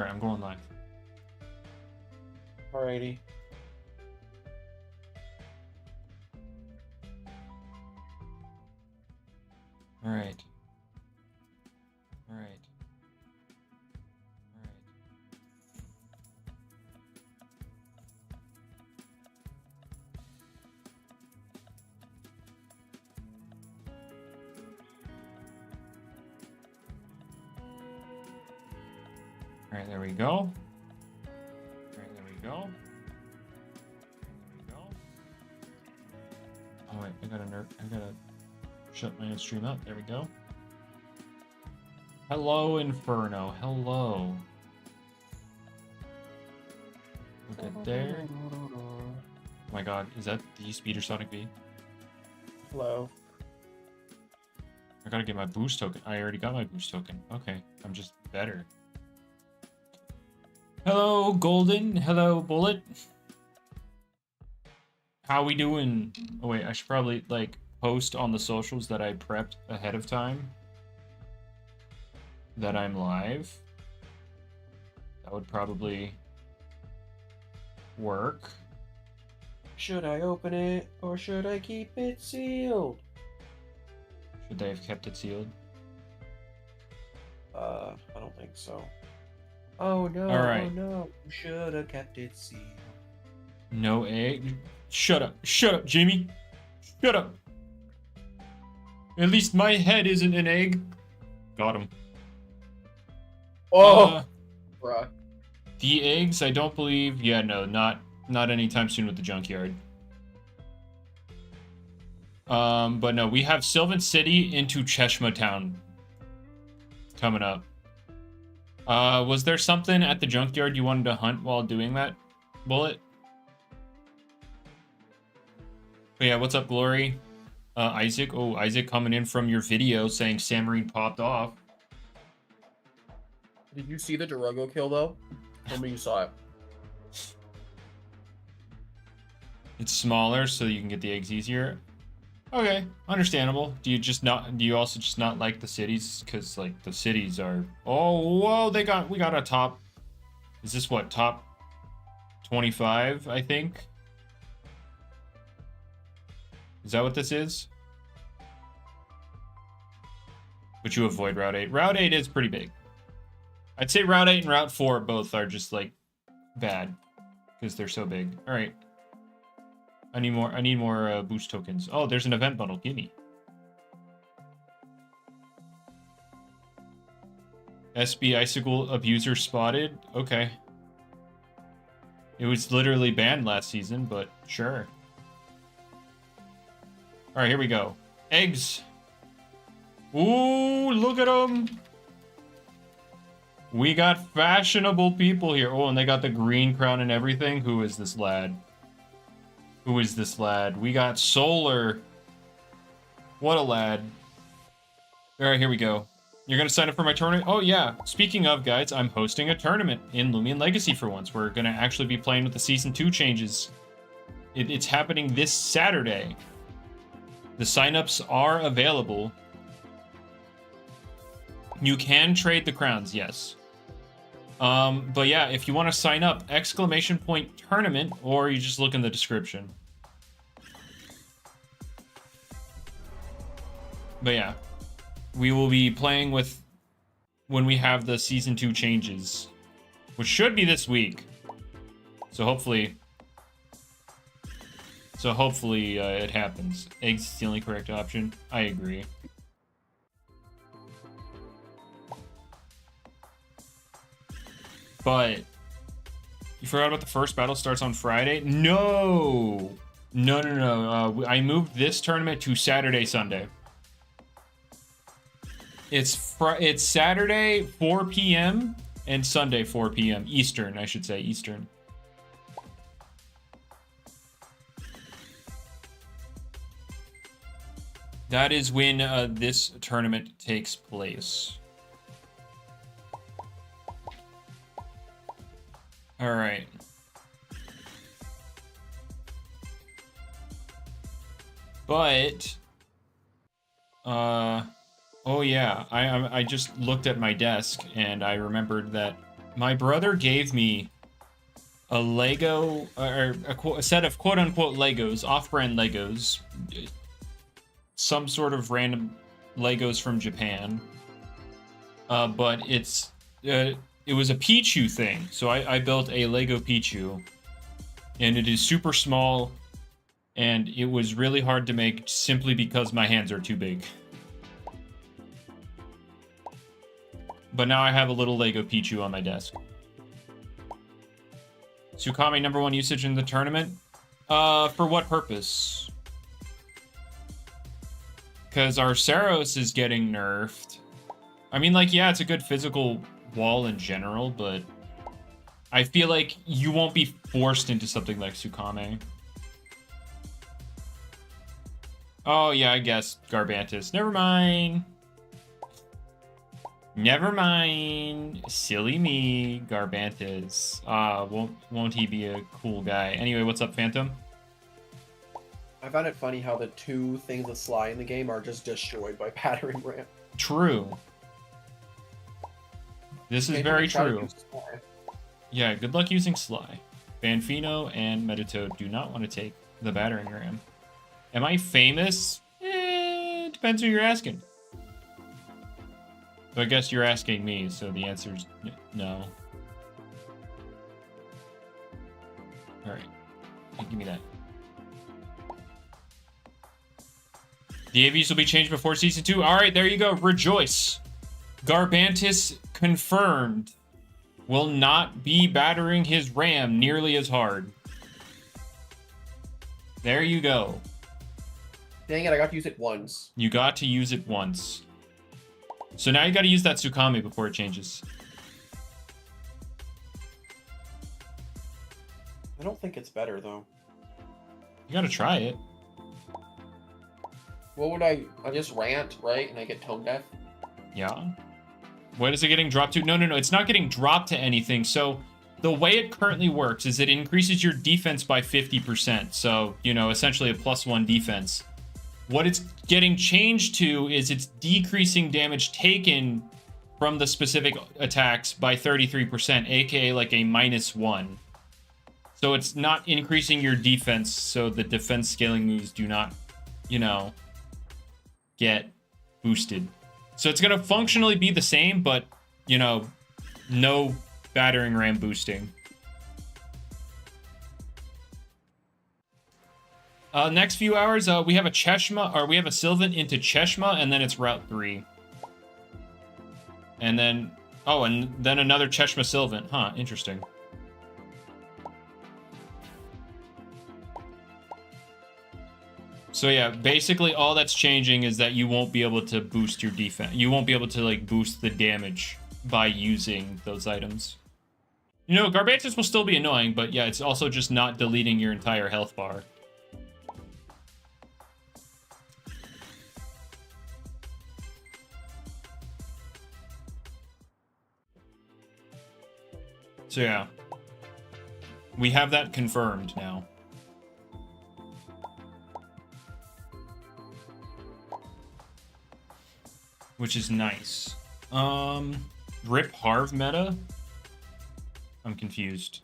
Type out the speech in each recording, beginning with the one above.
Alright, I'm going live. Alrighty. Alright. Alright. Alright. Alright, there we go. Alright, there we go. There we go. Oh wait, I gotta shut my stream up. There we go. Hello, Inferno. Hello. Look at there. Oh my god, is that the Speeder Sonic V? Hello. I gotta get my boost token. I already got my boost token. Okay, I'm just better. Hello, Golden. Hello, Bullet. How we doing? Oh wait, I should probably like post on the socials that I prepped ahead of time that I'm live. That would probably work. Should I open it or should I keep it sealed? Should they have kept it sealed? I don't think so. Oh no, All right. oh no, you should have kept it sealed. No egg. Shut up, Jimmy. Shut up. At least my head isn't an egg. Got him. Oh, bruh. The eggs, I don't believe. Yeah, no, not anytime soon with the junkyard. But no, we have Sylvan City into Cheshma Town coming up. Was there something at the junkyard you wanted to hunt while doing that, Bullet? But yeah, what's up, Glory? Isaac. Oh, Isaac coming in from your video saying Samarine popped off. Did you see the Durago kill though? Tell me you saw it. It's smaller, so you can get the eggs easier. Okay, understandable. Do you also just not like the cities? Because like the cities are. Oh, whoa! We got a top. Is this what, top 25? I think. Is that what this is? But you avoid Route 8. Route 8 is pretty big. I'd say Route 8 and Route 4 both are just like bad because they're so big. All right. I need more boost tokens. Oh, there's an event bundle. Gimme. SB Icicle abuser spotted. Okay. It was literally banned last season, but sure. All right, here we go. Eggs. Ooh, look at them. We got fashionable people here. Oh, and they got the green crown and everything. Who is this lad? Who is this lad? We got Solar. What a lad. All right, here we go. You're going to sign up for my tournament? Oh, yeah. Speaking of, guys, I'm hosting a tournament in Loomian Legacy for once. We're going to actually be playing with the Season 2 changes. It's happening this Saturday. The signups are available. You can trade the crowns, yes. But yeah, if you want to sign up, !tournament, or you just look in the description. But yeah, we will be playing with when we have the Season 2 changes, which should be this week. So hopefully it happens. Eggs is the only correct option. I agree. But you forgot about the first battle starts on Friday? No. I moved this tournament to Saturday, Sunday. It's Saturday 4 p.m. and Sunday 4 p.m. Eastern, I should say Eastern. That is when this tournament takes place. All right. But, oh yeah, I just looked at my desk and I remembered that My brother gave me a Lego, or a set of quote-unquote Legos, off-brand Legos. Some sort of random Legos from Japan. But it was a Pichu thing. So I built a Lego Pichu. And it is super small. And it was really hard to make simply because my hands are too big. But now I have a little Lego Pichu on my desk. Tsukame #1 usage in the tournament? For what purpose? Because our Saros is getting nerfed. I mean, like, yeah, it's a good physical wall in general, but I feel like you won't be forced into something like Tsukame. Oh, yeah, I guess Garbantus. Never mind. Never mind. Silly me, Garbantus. Won't he be a cool guy? Anyway, what's up, Phantom? I found it funny how the two things that Sly in the game are just destroyed by battering ram. True. This is very true. Yeah, good luck using Sly. Banfino and Metatoad do not want to take the battering ram. Am I famous? Depends who you're asking. So I guess you're asking me, so the answer is no. Alright. Give me that. The AVs will be changed before Season 2. Alright, there you go. Rejoice. Garbantus confirmed will not be battering his ram nearly as hard. There you go. Dang it, I got to use it once. You got to use it once. So now you got to use that Tsukame before it changes. I don't think it's better, though. You got to try it. What would I just rant, right? And I get tone deaf? Yeah. What is it getting dropped to? No. It's not getting dropped to anything. So the way it currently works is it increases your defense by 50%. So, you know, essentially a +1 defense. What it's getting changed to is it's decreasing damage taken from the specific attacks by 33%, aka like a -1. So it's not increasing your defense, so the defense scaling moves do not, you know, get boosted. So it's going to functionally be the same, but, you know, no battering ram boosting. Next few hours, we have a Cheshma, or we have a Sylvan into Cheshma, and then it's Route 3. And then, oh, and then another Cheshma Sylvan. Huh, interesting. So yeah, basically all that's changing is that you won't be able to boost your defense. You won't be able to, like, boost the damage by using those items. You know, Garbantus will still be annoying, but yeah, it's also just not deleting your entire health bar. So yeah, we have that confirmed now. Which is nice. Rip Harv meta? I'm confused.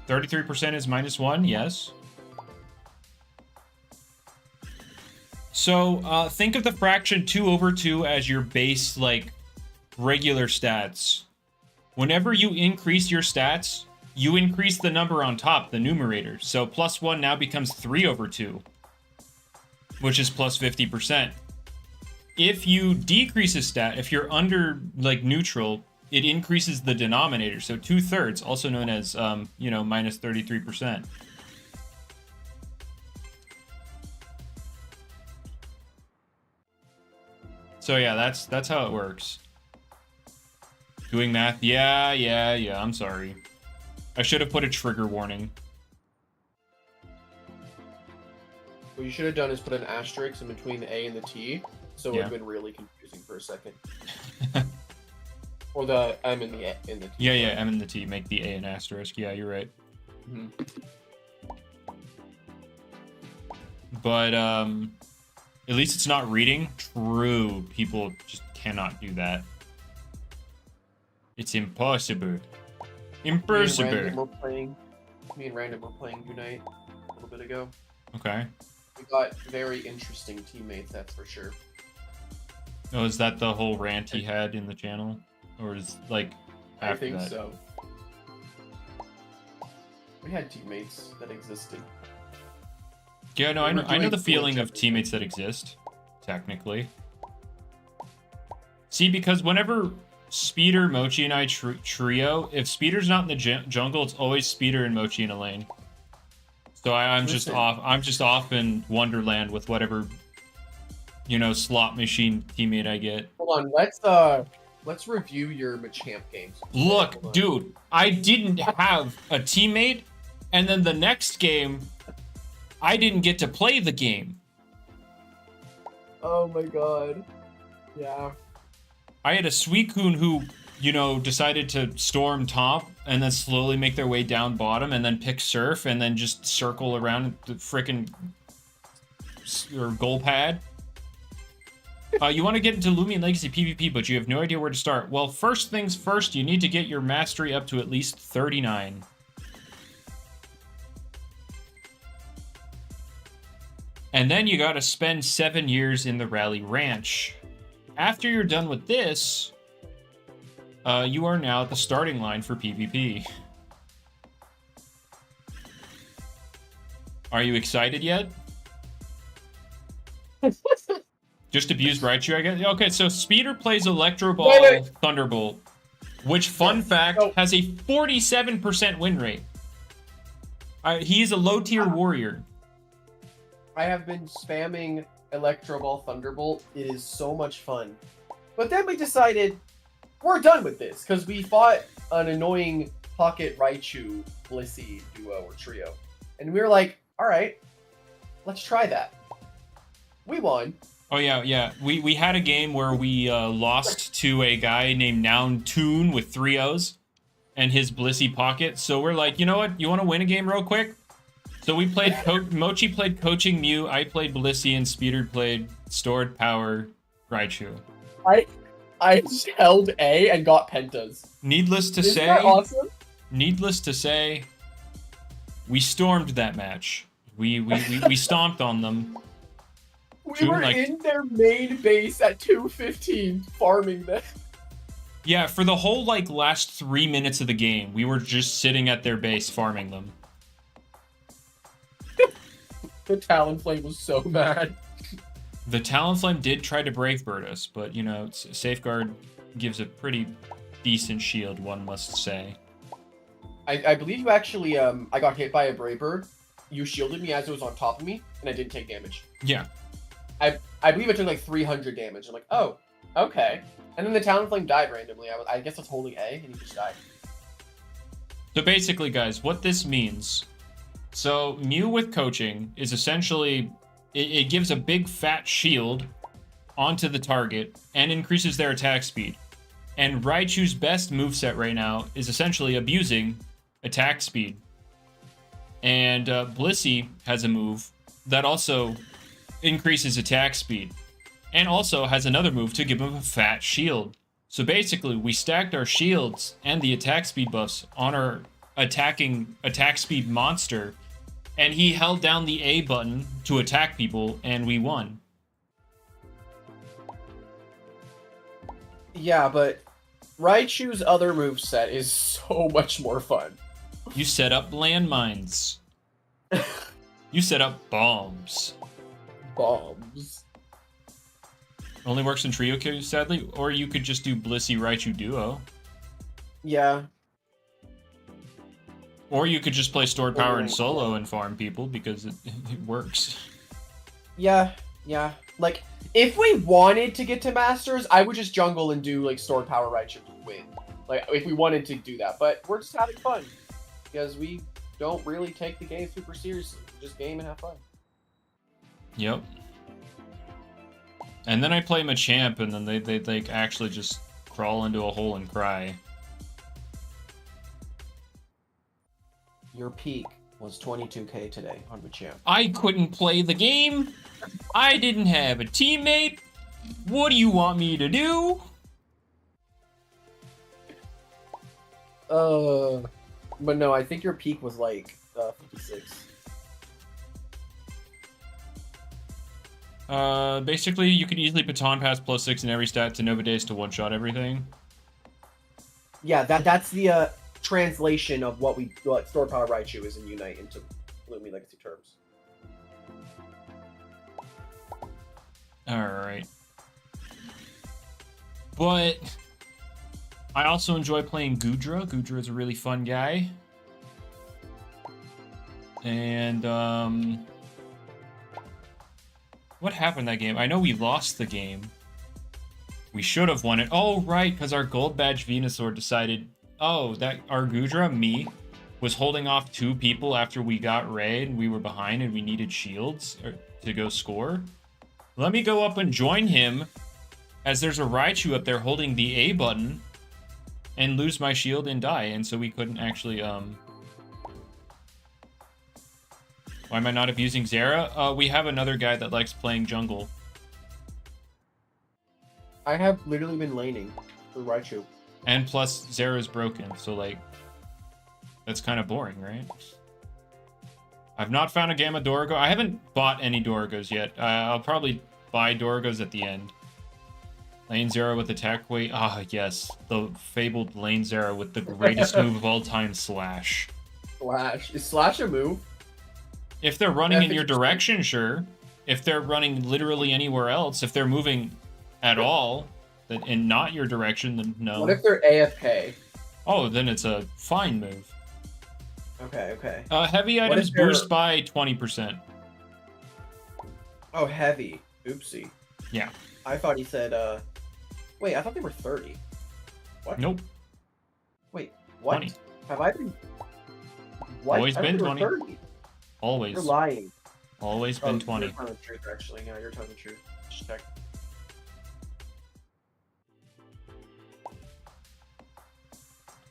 33% is -1, yes. So, think of the fraction 2/2 as your base, like, regular stats. Whenever you increase your stats, you increase the number on top, the numerator. So +1 now becomes 3/2, which is plus 50%. If you decrease a stat, if you're under, like, neutral, it increases the denominator. So 2/3, also known as, you know, -33%. So yeah, that's how it works. Doing math? Yeah, I'm sorry. I should have put a trigger warning. What you should have done is put an asterisk in between the A and the T, so it would have been really confusing for a second. Or the M and the T. Yeah, M and the T. Make the A an asterisk. Yeah, you're right. Mm-hmm. But, at least it's not reading. True. People just cannot do that. It's impossible. Me and Impossible. Random were playing Unite a little bit ago. Okay. We got very interesting teammates, that's for sure. Oh, is that the whole rant he had in the channel? Or is, like, after I think that? so. We had teammates that existed. Yeah, no, I know the doing feeling of everything. teammates that exist, technically. See, because whenever Speeder, Mochi, and I trio, if Speeder's not in the jungle, it's always Speeder and Mochi in a lane. So I'm just Listen. off. I'm just off in Wonderland with whatever, you know, slot machine teammate I get. Hold on, let's review your Machamp games. Look, Hold on. dude, I didn't have a teammate, and then the next game, I didn't get to play the game. Oh my god. Yeah. I had a Suicune who, you know, decided to storm top and then slowly make their way down bottom and then pick Surf and then just circle around the frickin' or goal pad. You want to get into Loomian Legacy PvP, but you have no idea where to start. Well, first things first, you need to get your mastery up to at least 39. And then you gotta spend 7 years in the Rally Ranch. After you're done with this, you are now at the starting line for PvP. Are you excited yet? Just abused Raichu, I guess? Okay, so Speeder plays Electro Ball Wait. Thunderbolt, which, fun fact, has a 47% win rate. He's a low-tier warrior. I have been spamming Electro Ball Thunderbolt. It is so much fun. But then we decided we're done with this because we fought an annoying Pocket Raichu Blissey duo or trio. And we were like, all right, let's try that. We won. Oh, yeah. We had a game where we lost to a guy named Noun Toon with 3 O's and his Blissey Pocket. So we're like, you know what? You want to win a game real quick? So we played, Mochi played Coaching Mew, I played Blissey, and Speeder played Stored Power Raichu. I held A and got pentas. Needless to Isn't say, that awesome? Needless to say, we stormed that match. We stomped on them. We were in their main base at 2:15 farming them. Yeah, for the whole last 3 minutes of the game, we were just sitting at their base farming them. The Talonflame was so mad. The Talonflame did try to Brave Bird us, but you know, Safeguard gives a pretty decent shield, one must say. I believe you actually I got hit by a Brave Bird. You shielded me as it was on top of me, and I didn't take damage. Yeah. I believe it took like 300 damage. I'm like, oh, okay. And then the Talonflame died randomly. I guess I was holding A, and he just died. So basically, guys, what this means... So, Mew with Coaching is essentially... It gives a big fat shield onto the target and increases their attack speed. And Raichu's best moveset right now is essentially abusing attack speed. And Blissey has a move that also increases attack speed. And also has another move to give him a fat shield. So basically, we stacked our shields and the attack speed buffs on our attack speed monster, and he held down the A button to attack people, and we won. Yeah, but Raichu's other moveset is so much more fun. You set up landmines. You set up bombs. Bombs. Only works in trio queues, sadly, or you could just do Blissey Raichu duo. Yeah. Or you could just play Stored Power in solo and farm people, because it works. Yeah. Like, if we wanted to get to Masters, I would just jungle and do, like, Stored Power Raichu to win. Like, if we wanted to do that. But we're just having fun. Because we don't really take the game super seriously. We just game and have fun. Yep. And then I play Machamp, and then they actually just crawl into a hole and cry. Your peak was 22k today on Machamp. I couldn't play the game. I didn't have a teammate. What do you want me to do? But no, I think your peak was like 56. Basically, you can easily baton pass +6 in every stat to Nova Days to one-shot everything. Yeah, that's the translation of what Store Power Raichu is in Unite into Loomian Legacy terms. Alright. But I also enjoy playing Goodra. Goodra is a really fun guy. And, what happened that game? I know we lost the game. We should have won it. Oh, right, because our Gold Badge Venusaur decided, oh, that our Goodra, me, was holding off 2 people after we got Ray and we were behind and we needed shields to go score. Let me go up and join him as there's a Raichu up there holding the A button and lose my shield and die. And so we couldn't actually, Why am I not abusing Zera? We have another guy that likes playing jungle. I have literally been laning for Raichu. And plus, Zera's broken, so, like, that's kind of boring, right? I've not found a Gamma Dorigo. I haven't bought any Dorigos yet. I'll probably buy Dorigos at the end. Lane Zera with attack weight. Ah, yes. The fabled Lane Zera with the greatest move of all time, Slash. Slash. Is Slash a move? If they're running in your direction, sure. If they're running literally anywhere else, if they're moving at all, and not your direction, then no. What if they're AFK? Oh, then it's a fine move. Okay, okay. Heavy items boost by 20%. Oh, heavy. Oopsie. Yeah. I thought he said, Wait, I thought they were 30. What? Nope. Wait, what? 20. Have I been... What? Always been 20. 30. Always. You're lying. Always been 20. You're telling the truth, actually. Yeah, you're telling the truth. Just check.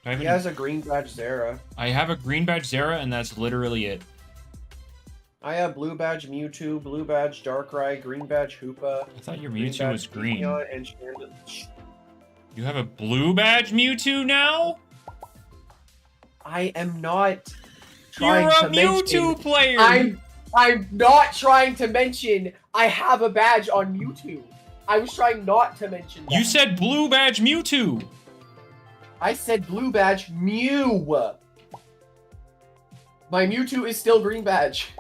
He has a green badge Zera. I have a green badge Zera, and that's literally it. I have blue badge Mewtwo, blue badge Darkrai, green badge Hoopa. I thought your Mewtwo was green. And You have a blue badge Mewtwo now? I am not trying You're a to Mewtwo mention... player! I'm not trying to mention I have a badge on Mewtwo. I was trying not to mention that. You said blue badge Mewtwo! I said blue badge Mew. My Mewtwo is still green badge.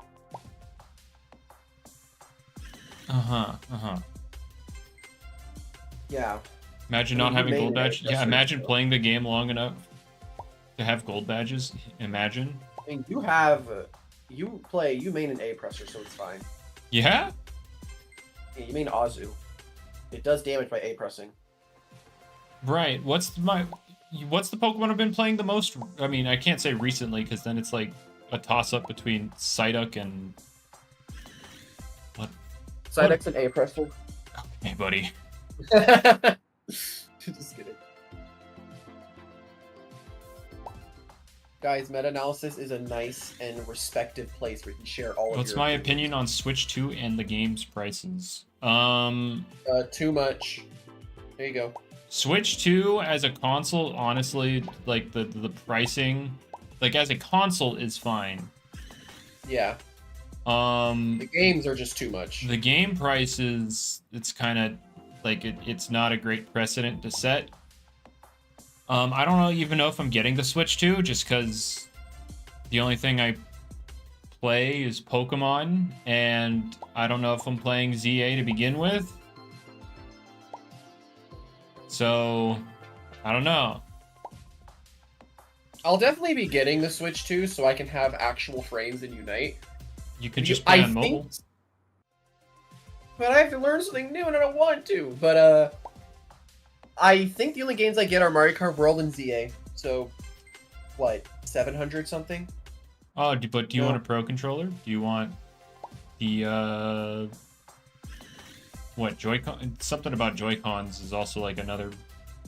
Yeah. Imagine not having gold badge. Yeah, imagine still. playing the game long enough to have gold badges. Imagine. I mean, you have... you main an A-presser, so it's fine. Yeah? Yeah, you main Azu. It does damage by A-pressing. Right. What's the Pokemon I've been playing the most? I mean, I can't say recently, because then it's like a toss-up between Psyduck and... What? Psyduck's an A-presser. Hey, buddy. Just kidding. Guys, meta-analysis is a nice and respective place where you can share all of your... What's my opinion on Switch 2 and the game's prices? Too much. There you go. Switch 2 as a console, honestly, like, the pricing, like, as a console is fine. Yeah. The games are just too much. The game prices, it's kind of, like, it's not a great precedent to set. I don't even know if I'm getting the Switch 2, just because the only thing I play is Pokemon, and I don't know if I'm playing ZA to begin with. So, I don't know. I'll definitely be getting the Switch 2 so I can have actual frames in Unite. You could just play on mobile. But I have to learn something new and I don't want to. But, I think the only games I get are Mario Kart World and ZA. So, what, 700 something? Oh, but do you want a Pro Controller? Do you want the, what, Joy-Con? Something about Joy-Cons is also like another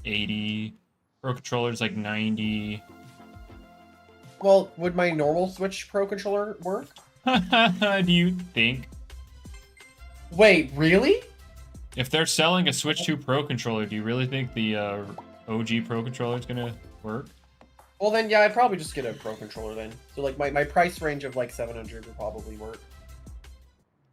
80. Pro Controller's like 90. Well, would my normal Switch Pro Controller work? Do you think? Wait, really? If they're selling a Switch 2 Pro Controller, do you really think the OG Pro Controller is going to work? Well, then, yeah, I'd probably just get a Pro Controller then. So, like, my price range of, like, 700 would probably work.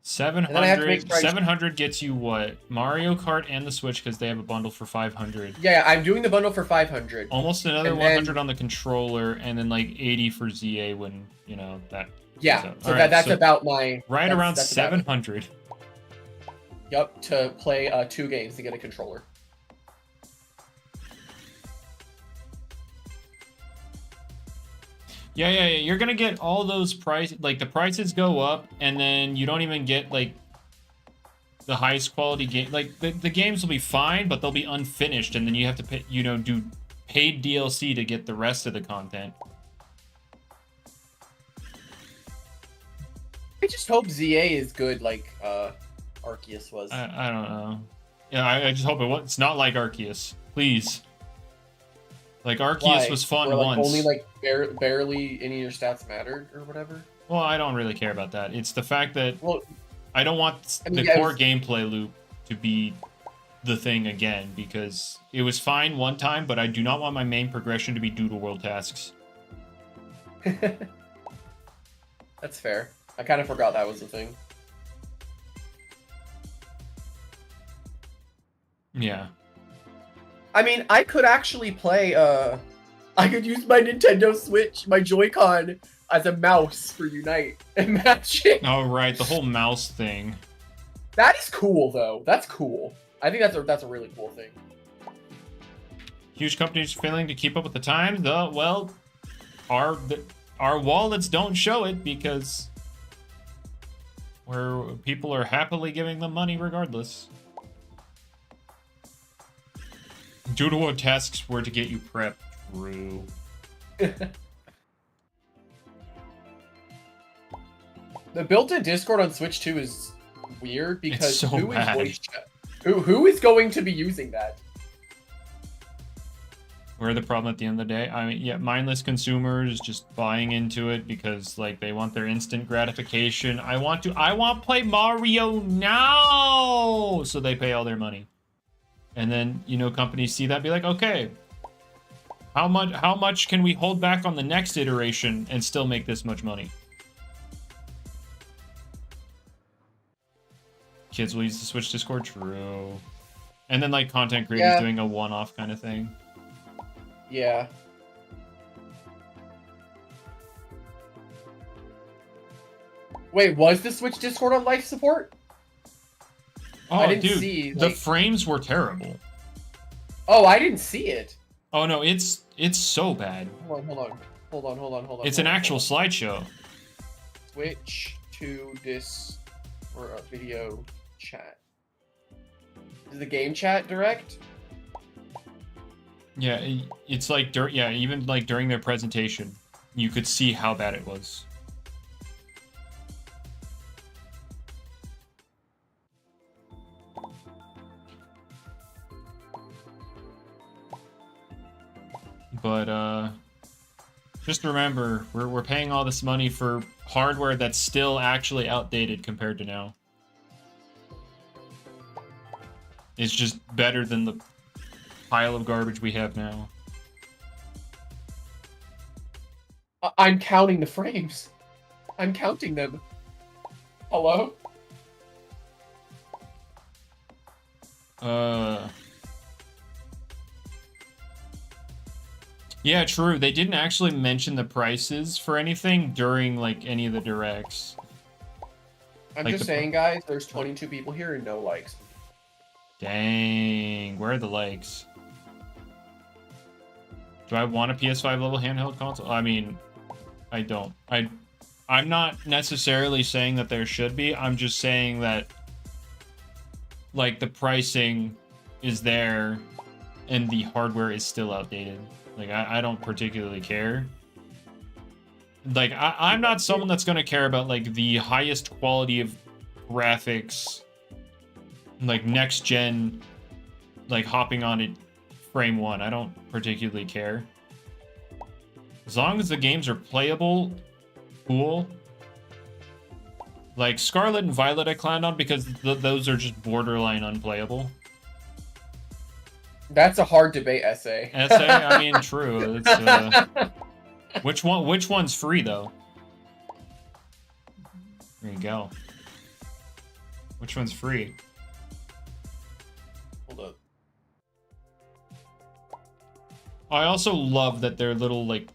700 gets you what? Mario Kart and the Switch because they have a bundle for 500. Yeah, I'm doing the bundle for 500. Almost another 100 on the controller, and then like 80 for ZA when you know that. Yeah, so that's about my right around 700. Yup, to play 2 games to get a controller. Yeah. You're gonna get all those prices. Like the prices go up, and then you don't even get like the highest quality game. Like the games will be fine, but they'll be unfinished, and then you have to pay, do paid DLC to get the rest of the content. I just hope ZA is good, like Arceus was. I don't know. Yeah, I just hope it's not like Arceus, please. Like Arceus was fun once. Only like barely any of your stats mattered or whatever. Well, I don't really care about that. It's the fact that I don't want the core gameplay loop to be the thing again, because it was fine one time, but I do not want my main progression to be doodle world tasks. That's fair. I kind of forgot that was the thing. Yeah. I mean, I could actually play, I could use my Nintendo Switch, my Joy-Con, as a mouse for Unite and matching. Oh, right, the whole mouse thing. That is cool, though. That's cool. I think that's a really cool thing. Huge companies failing to keep up with the times. Well, our wallets don't show it because people are happily giving them money regardless. Doodle world tasks were to get you prepped. True. The built-in Discord on Switch 2 is weird because so who bad. is voice chat? Who is going to be using that? We're the problem at the end of the day. I mean, yeah, mindless consumers just buying into it because like they want their instant gratification. I want to play Mario now, so they pay all their money. And then, companies see that and be like, okay, how much can we hold back on the next iteration and still make this much money? Kids will use the Switch Discord, true. And then like content creators doing a one-off kind of thing. Yeah. Wait, was the Switch Discord on life support? Oh, I didn't dude, see, the frames were terrible. Oh, I didn't see it. Oh no, it's so bad. Hold on. It's an actual slideshow. Switch to or a video chat. Is the game chat direct? Yeah, it's like even like during their presentation, you could see how bad it was. But just remember, we're paying all this money for hardware that's still actually outdated compared to now. It's just better than the pile of garbage we have now. I'm counting the frames. I'm counting them. Hello? Yeah, true. They didn't actually mention the prices for anything during, like, any of the directs. I'm just saying, guys, there's 22 people here and no likes. Dang. Where are the likes? Do I want a PS5 level handheld console? I mean, I don't. I'm not necessarily saying that there should be. I'm just saying that, like, the pricing is there and the hardware is still outdated. Like, I don't particularly care. Like, I'm not someone that's going to care about, like, the highest quality of graphics, like, next-gen, like, hopping on it frame one. I don't particularly care. As long as the games are playable, cool. Like, Scarlet and Violet I clowned on because those are just borderline unplayable. That's a hard debate essay. Essay? I mean, true. It's, which one's free, though? There you go. Which one's free? Hold up. I also love that their little, like,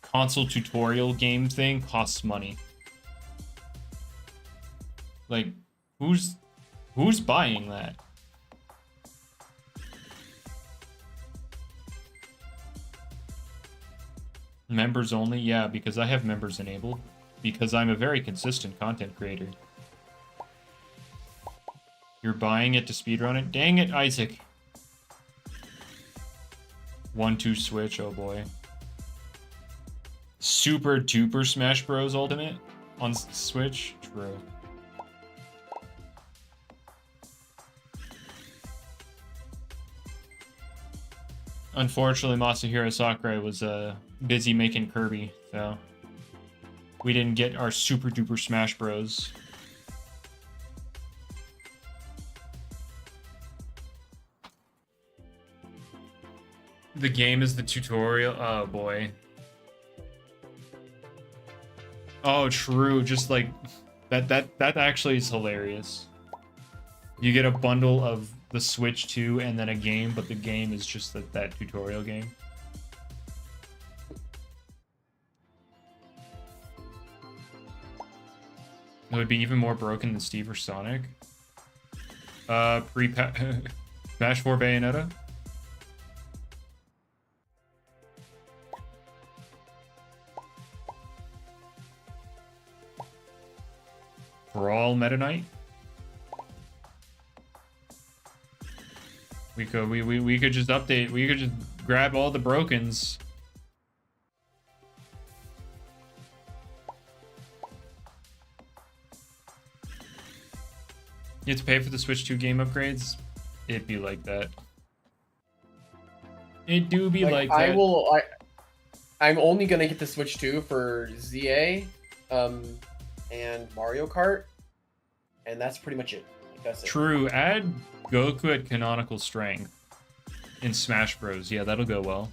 console tutorial game thing costs money. Like, who's buying that? Members only? Yeah, because I have members enabled. Because I'm a very consistent content creator. You're buying it to speedrun it? Dang it, Isaac. 1-2 Switch, oh boy. Super duper Smash Bros. Ultimate on Switch? True. Unfortunately, Masahiro Sakurai was busy making Kirby, so we didn't get our super duper Smash Bros. The game is the tutorial. Oh boy. Oh, true. Just like that actually is hilarious. You get a bundle of the Switch 2 and then a game, but the game is just that tutorial game. It would be even more broken than Steve or Sonic. Smash 4 Bayonetta. Brawl Meta Knight. We could just update. We could just grab all the brokens. You have to pay for the Switch 2 game upgrades. It'd be like that. It do be like that. I'm only gonna get the Switch 2 for ZA, and Mario Kart, and that's pretty much it. Like, that's it. True. Add Goku at canonical strength in Smash Bros. Yeah, that'll go well.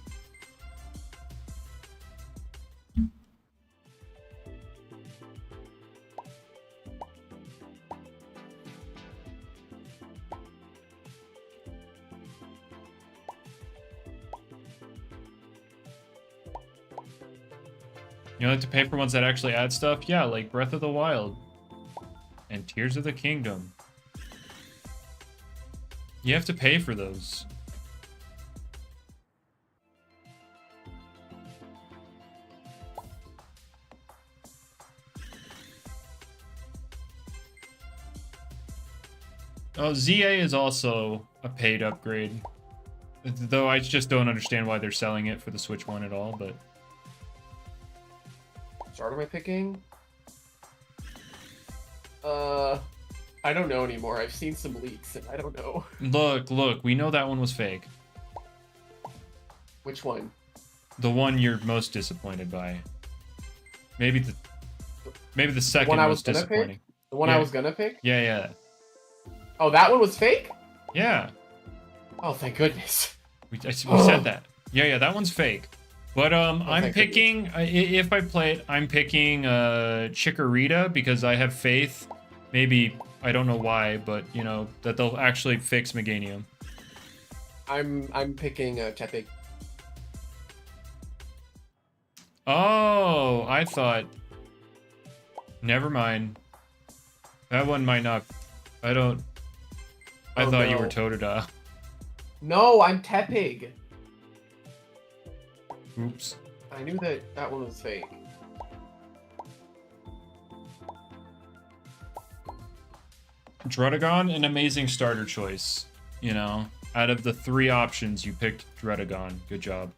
You like to pay for ones that actually add stuff? Yeah, like Breath of the Wild and Tears of the Kingdom. You have to pay for those. Oh, ZA is also a paid upgrade. Though I just don't understand why they're selling it for the Switch 1 at all, but... Start am I picking? I don't know anymore. I've seen some leaks and I don't know. Look, we know that one was fake. Which one? The one you're most disappointed by. Maybe the second one I was most gonna disappointing. pick? The one I was gonna pick? Yeah. Oh, that one was fake? Yeah. Oh, thank goodness. We said that. Yeah, that one's fake. But I'm picking, if I play it, I'm picking Chikorita because I have faith. Maybe, I don't know why, but, you know, that they'll actually fix Meganium. I'm picking Tepig. Oh, I thought... Never mind. That one might not... I thought you were Totodile. No, I'm Tepig. Oops. I knew that one was fake. Druddigon, an amazing starter choice. You know, out of the 3 options, you picked Druddigon. Good job.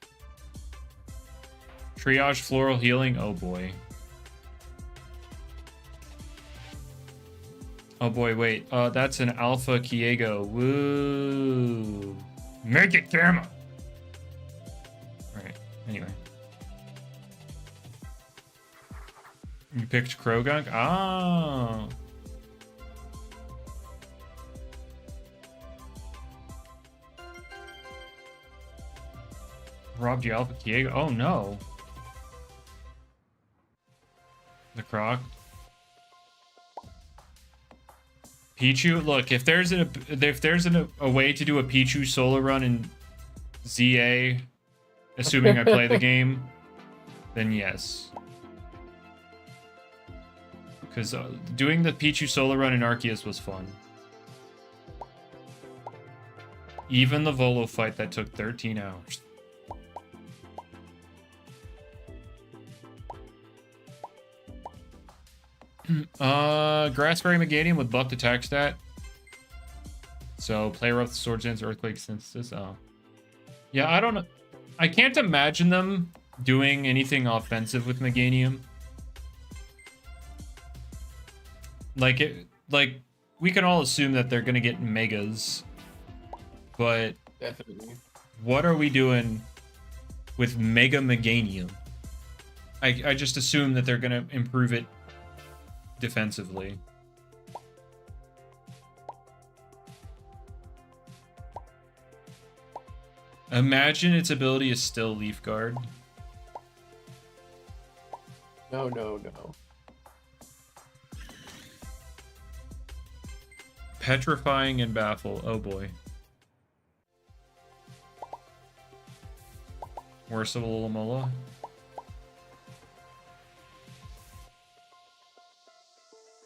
Triage, Floral Healing. Oh boy. Oh boy, wait. That's an Alpha Kiego. Woo. Make it, Gamma! Alright, anyway. You picked Krogunk? Oh. Robbed you Alpha Kiego? Oh no. The Croc. Pichu, look, if there's a way to do a Pichu solo run in ZA, assuming I play the game, then yes. Because doing the Pichu solo run in Arceus was fun. Even the Volo fight that took 13 hours. Grass Fairy Meganium with buffed attack stat. So player up the Sword Dance Earthquake Synthesis. Oh. Yeah, I don't know. I can't imagine them doing anything offensive with Meganium. Like we can all assume that they're gonna get megas. But Definitely. What are we doing with Mega Meganium? I just assume that they're gonna improve it defensively. Imagine its ability is still Leaf Guard. No, no, no. Petrifying and Baffle. Oh boy. Worst of Alomola.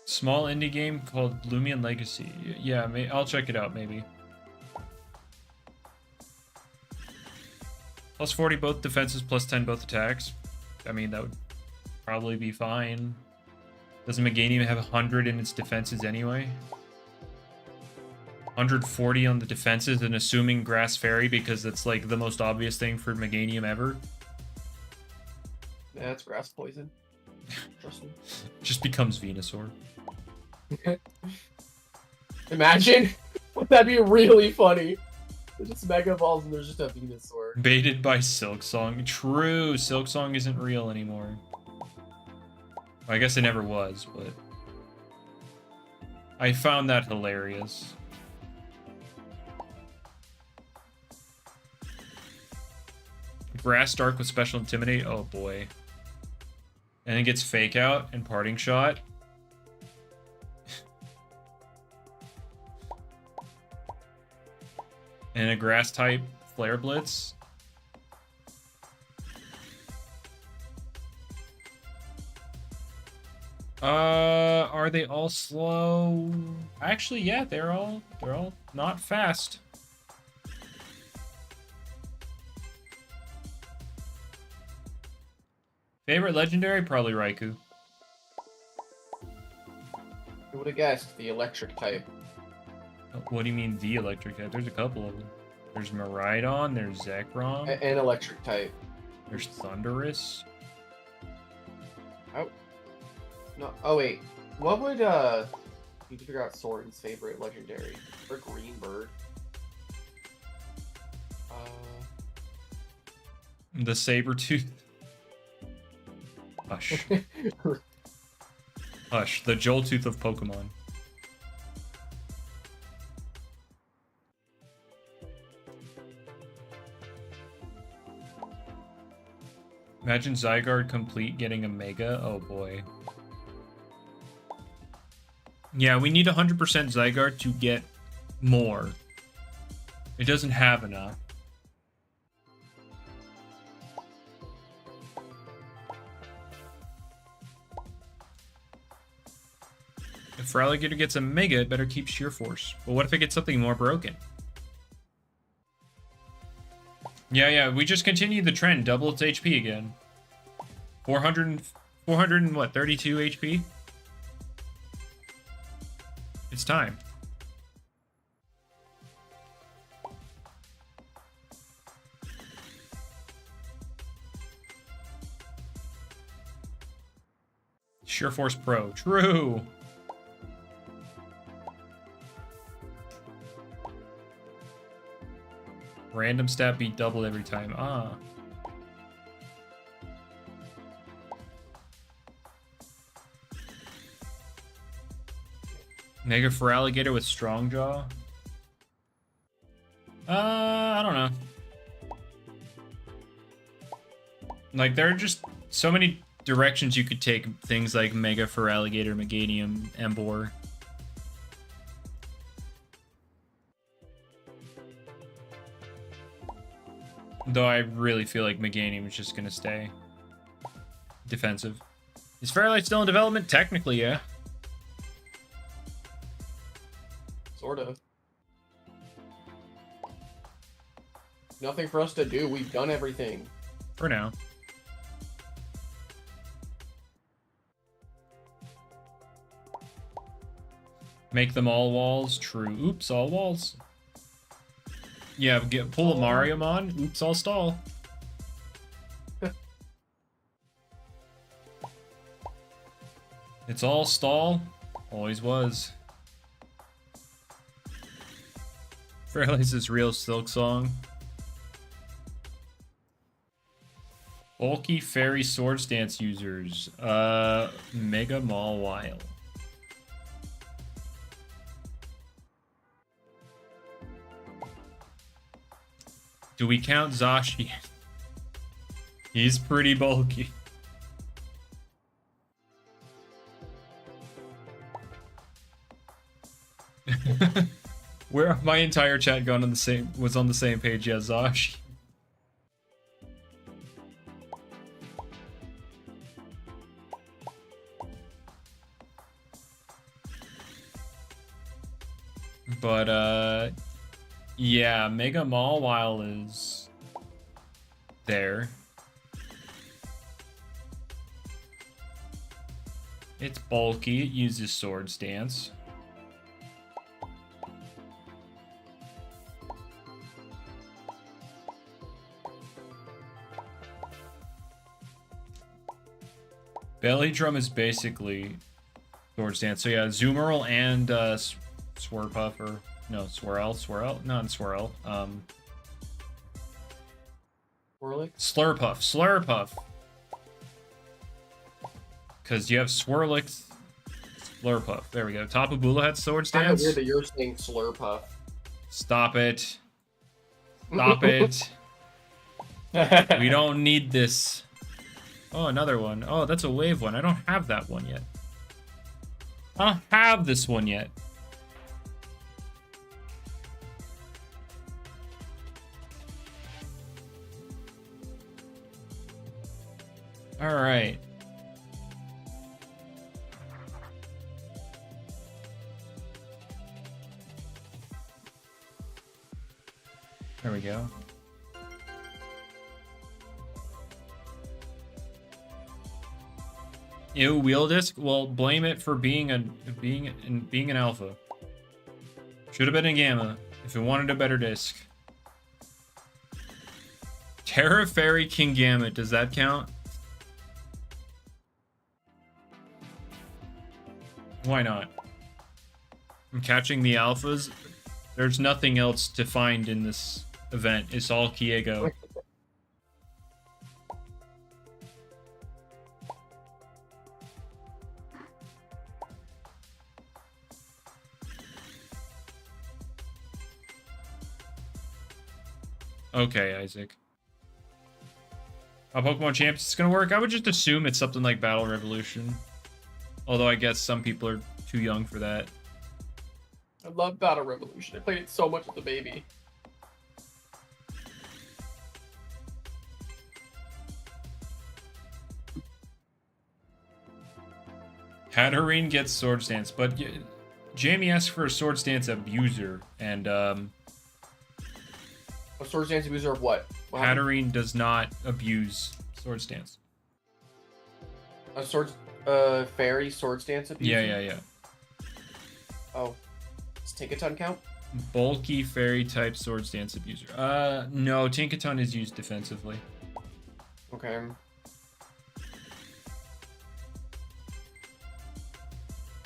Small indie game called Loomian Legacy. Yeah, I'll check it out maybe. Plus 40 both defenses, plus 10 both attacks. I mean, that would probably be fine. Doesn't Meganium have 100 in its defenses anyway? 140 on the defenses, and assuming Grass Fairy because it's like the most obvious thing for Meganium ever. Yeah, it's grass poison. Trust me. Just becomes Venusaur. Imagine. That'd be really funny. There's just Mega Balls and there's just a Venusaur. Baited by Silksong. True, Silksong isn't real anymore. Well, I guess it never was, but I found that hilarious. Grass Dark with Special Intimidate. Oh boy. And it gets Fake Out and Parting Shot. And a Grass type Flare Blitz. Are they all slow? Actually, yeah, they're all not fast. Favorite legendary? Probably Raikou. Who would have guessed the electric type? What do you mean the electric type? There's a couple of them. There's Miraidon, there's Zekrom. An electric type. There's Thundurus. Oh. No. Oh wait. What would you can figure out Soren's favorite legendary? Or Green Bird. The Sabertooth. Hush. Hush. The Joltooth of Pokemon. Imagine Zygarde complete getting a Mega. Oh boy. Yeah, we need 100% Zygarde to get more. It doesn't have enough. If Feraligatr gets a Mega, it better keep Sheer Force. But what if it gets something more broken? Yeah, we just continue the trend. Double its HP again. 400 and what, 32 HP? It's time. Sheer Force Pro. True. Random stat beat double every time. Ah. Mega Feraligatr with Strong Jaw. I don't know. Like, there are just so many directions you could take things like Mega Feraligatr, Meganium, Embor. Though I really feel like Meganium is just gonna stay defensive. Is Fairlight still in development? Technically, yeah. Sort of. Nothing for us to do. We've done everything. For now. Make them all walls. True. Oops, all walls. Yeah, pull a Mariamon. Oops, all stall. It's all stall. Always was. Fairlight's real Silk Song. Bulky Fairy Swords Dance users. Mega Mawile. Do we count Zashi? He's pretty bulky. Where my entire chat gone on the same was on the same page, yeah, Zashi. But yeah, Mega Mawile is there. It's bulky, it uses Sword Stance. Belly Drum is basically Sword Stance. So yeah, Zoomerl and Swirpuff, or no, Swirl, not Swirl. Slurpuff. Because you have Swirlix, Slurpuff. There we go. Tapu Bulu had Sword Stance. I hear that you're saying Slurpuff. Stop it. Stop it. We don't need this. Oh, another one. Oh, that's a wave one. I don't have that one yet. I don't have this one yet. All right. There we go. Ew, wheel disc? Well, blame it for being an alpha. Should have been a gamma if it wanted a better disc. Terra Fairy King Gamut, does that count? Why not? I'm catching the alphas. There's nothing else to find in this event. It's all Kiego. Okay, Isaac. How Pokemon Champs is gonna work? I would just assume it's something like Battle Revolution. Although I guess some people are too young for that. I love Battle Revolution. I played it so much as a baby. Hatterene gets Sword Stance, but Jamie asked for a Sword Stance abuser, and A Sword Stance abuser of what? Hatterene does not abuse Sword Stance. A fairy Sword Stance abuser? Yeah. Oh. Does Tinkaton count? Bulky fairy type Sword Stance abuser. No, Tinkaton is used defensively. Okay.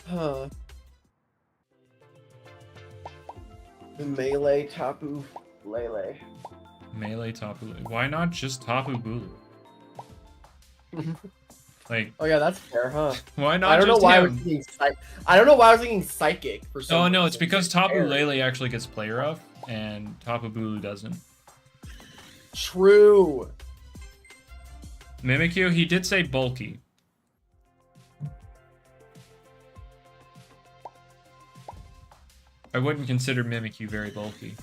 Huh. The Melee Tapu Lele. Melee Tapu. Why not just Tapu Bulu? Like. Oh yeah, that's fair, huh? Why not? I don't know just why him? I was thinking I don't know why I was thinking Psychic for some Oh no, reason. it's because Tapu Lele actually gets play rough, and Tapu Bulu doesn't. True. Mimikyu, he did say bulky. I wouldn't consider Mimikyu very bulky.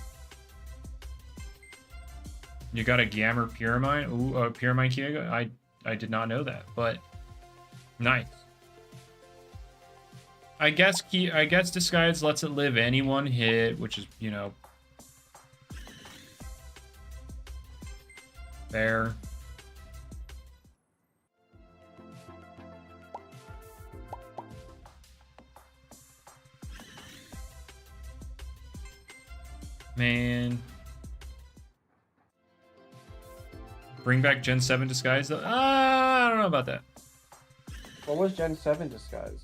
You got a Gamma Pyramine? Ooh, Pyramine Kyogre? I did not know that, but nice. I guess Disguise lets it live any one hit, which is, you know, fair. Man. Bring back Gen 7 Disguise, though? I don't know about that. What was Gen 7 Disguise?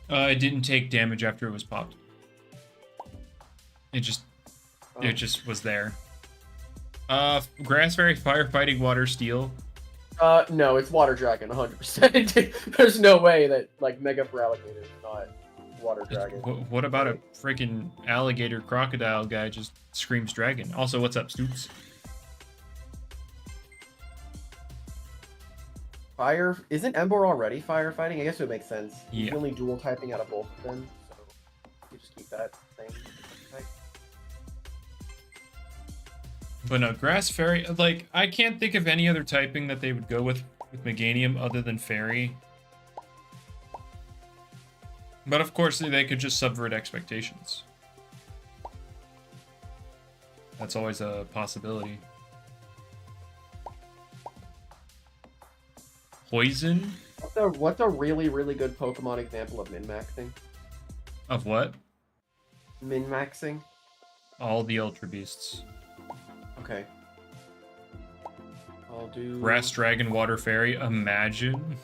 It didn't take damage after it was popped. It just was there. Grass Fairy, Firefighting, Water Steel. No, it's Water Dragon, 100%. There's no way that, like, Mega for Alligator is not Water Dragon. What about a freaking alligator crocodile guy just screams dragon? Also, what's up, Stoops? Fire... Isn't Ember already firefighting? I guess it would make sense. Yeah. He's only dual typing out of both of them, so you just keep that thing. But no, Grass Fairy, like, I can't think of any other typing that they would go with Meganium other than Fairy. But of course, they could just subvert expectations. That's always a possibility. Poison? What's a really, really good Pokemon example of min-maxing? Of what? Min-maxing? All the Ultra Beasts. Okay. I'll do... Grass Dragon, Water Fairy, imagine.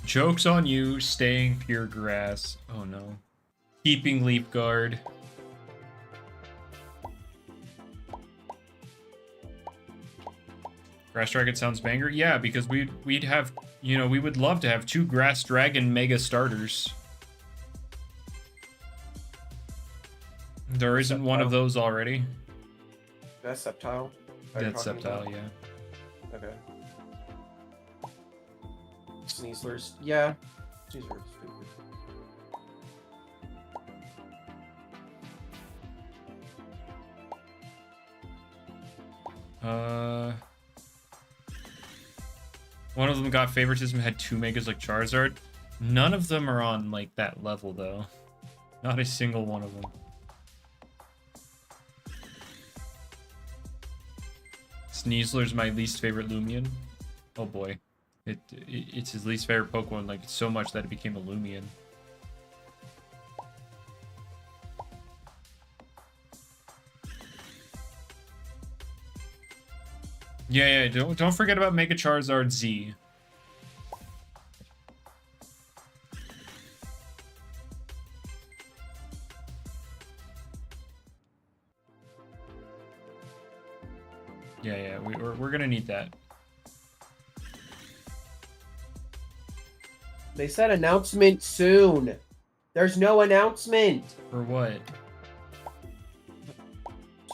Joke's on you, staying pure grass. Oh no. Keeping Leaf Guard. Grass Dragon sounds banger? Yeah, because we'd have, you know, we would love to have 2 Grass Dragon Mega starters. There isn't one of those already. That's Sceptile? That's Sceptile, yeah. Okay. Sneaslers. Yeah. These are stupid. One of them got favoritism, had 2 megas like Charizard. None of them are on like that level though. Not a single one of them. Sneasler's my least favorite Loomian. Oh boy. It's his least favorite Pokemon, like so much that it became a Loomian. Yeah, don't forget about Mega Charizard Z. Yeah, we're gonna need that. They said announcement soon. There's no announcement. For what?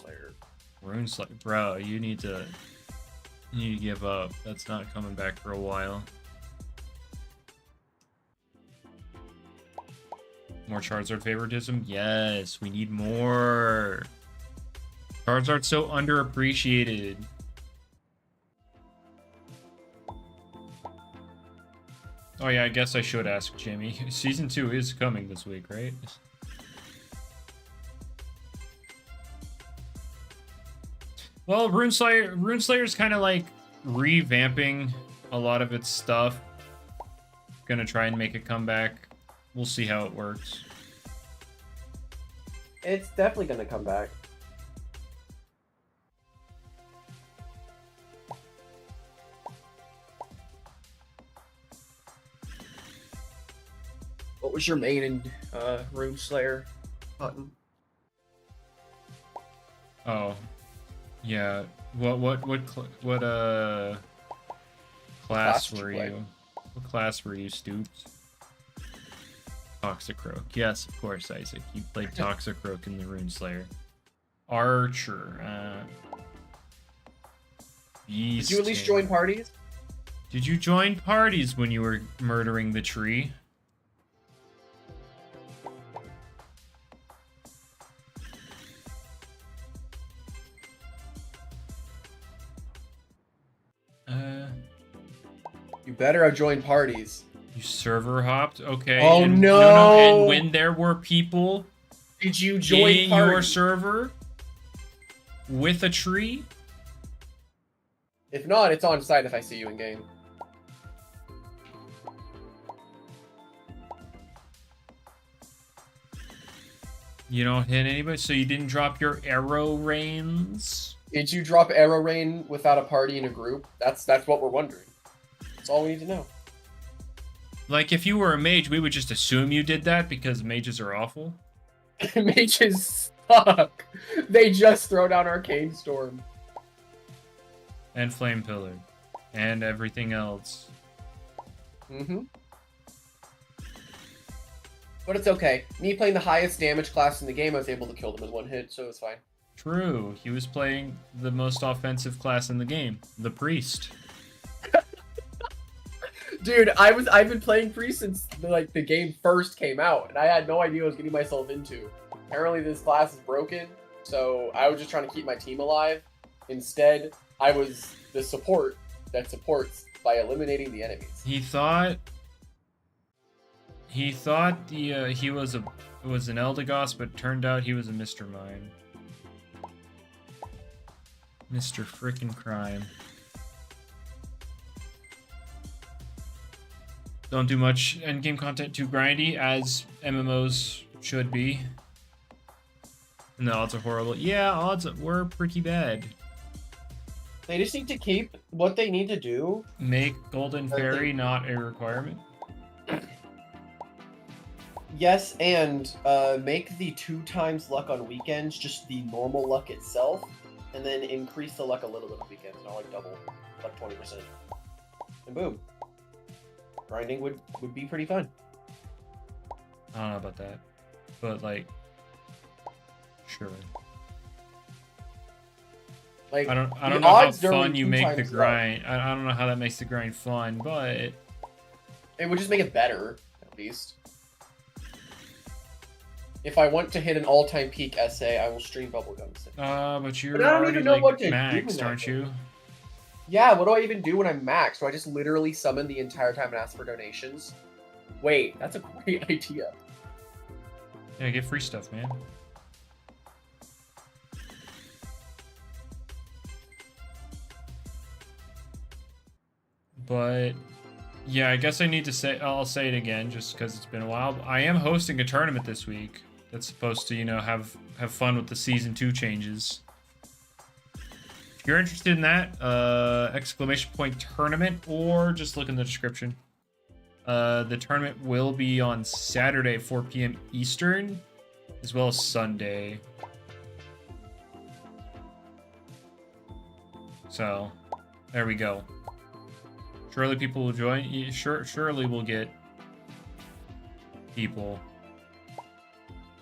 Slayer. Rune Slayer, bro. You need to give up. That's not coming back for a while. More Charizard favoritism? Yes, we need more. Charizard's so underappreciated. Oh yeah, I guess I should ask Jimmy. Season 2 is coming this week, right? Well, Runeslayer's kind of like revamping a lot of its stuff. Gonna try and make a comeback. We'll see how it works. It's definitely gonna come back. What was your main in Rune Slayer button? Oh, yeah. What class were you? What class were you, Stoops? Toxicroak. Yes, of course, Isaac. You played Toxicroak in the Runeslayer. Archer. Did you at least join parties? Did you join parties when you were murdering the tree? You better have joined parties. You server hopped? Okay. Oh, and, no! And when there were people Did you join in parties? your server with a tree? If not, it's on site if I see you in game. You don't hit anybody, so you didn't drop your arrow rains? Did you drop arrow rain without a party in a group? That's what we're wondering. That's all we need to know. Like, if you were a mage, we would just assume you did that because mages are awful. Mages suck. They just throw down Arcane Storm. And Flame Pillar. And everything else. Mm-hmm. But it's okay. Me playing the highest damage class in the game, I was able to kill them with one hit, so it's fine. True. He was playing the most offensive class in the game. The Priest. Dude, I've been playing Priest since the game first came out, and I had no idea what I was getting myself into. Apparently this class is broken, so I was just trying to keep my team alive. Instead, I was the support that supports by eliminating the enemies. He thought he was an Eldegoss, but turned out he was a Mr. Mime. Mr. Frickin' Crime. Don't do much endgame content too grindy, as MMOs should be. And the odds are horrible. Yeah, odds were pretty bad. They just need to keep what they need to do. Make Golden Fairy not a requirement. Yes, and make the 2 times luck on weekends just the normal luck itself, and then increase the luck a little bit on weekends, not like double, like 20%. And boom. Grinding would be pretty fun. I don't know about that, but like, sure. Like, I don't know how fun you make the grind. I don't know how that makes the grind fun, but it would just make it better, at least. If I want to hit an all-time peak essay, I will stream Bubblegum. But you're I don't already even know like what to maxed, do aren't you? Yeah, what do I even do when I'm maxed? Do I just literally summon the entire time and ask for donations? Wait, that's a great idea. Yeah, get free stuff, man. But yeah, I guess I need to say, I'll say it again just because it's been a while. I am hosting a tournament this week that's supposed to, you know, have fun with the Season 2 changes. If you're interested in that, ! tournament, or just look in the description. The tournament will be on Saturday at 4 p.m. Eastern, as well as Sunday. So, there we go. Surely people will join. Surely we'll get people.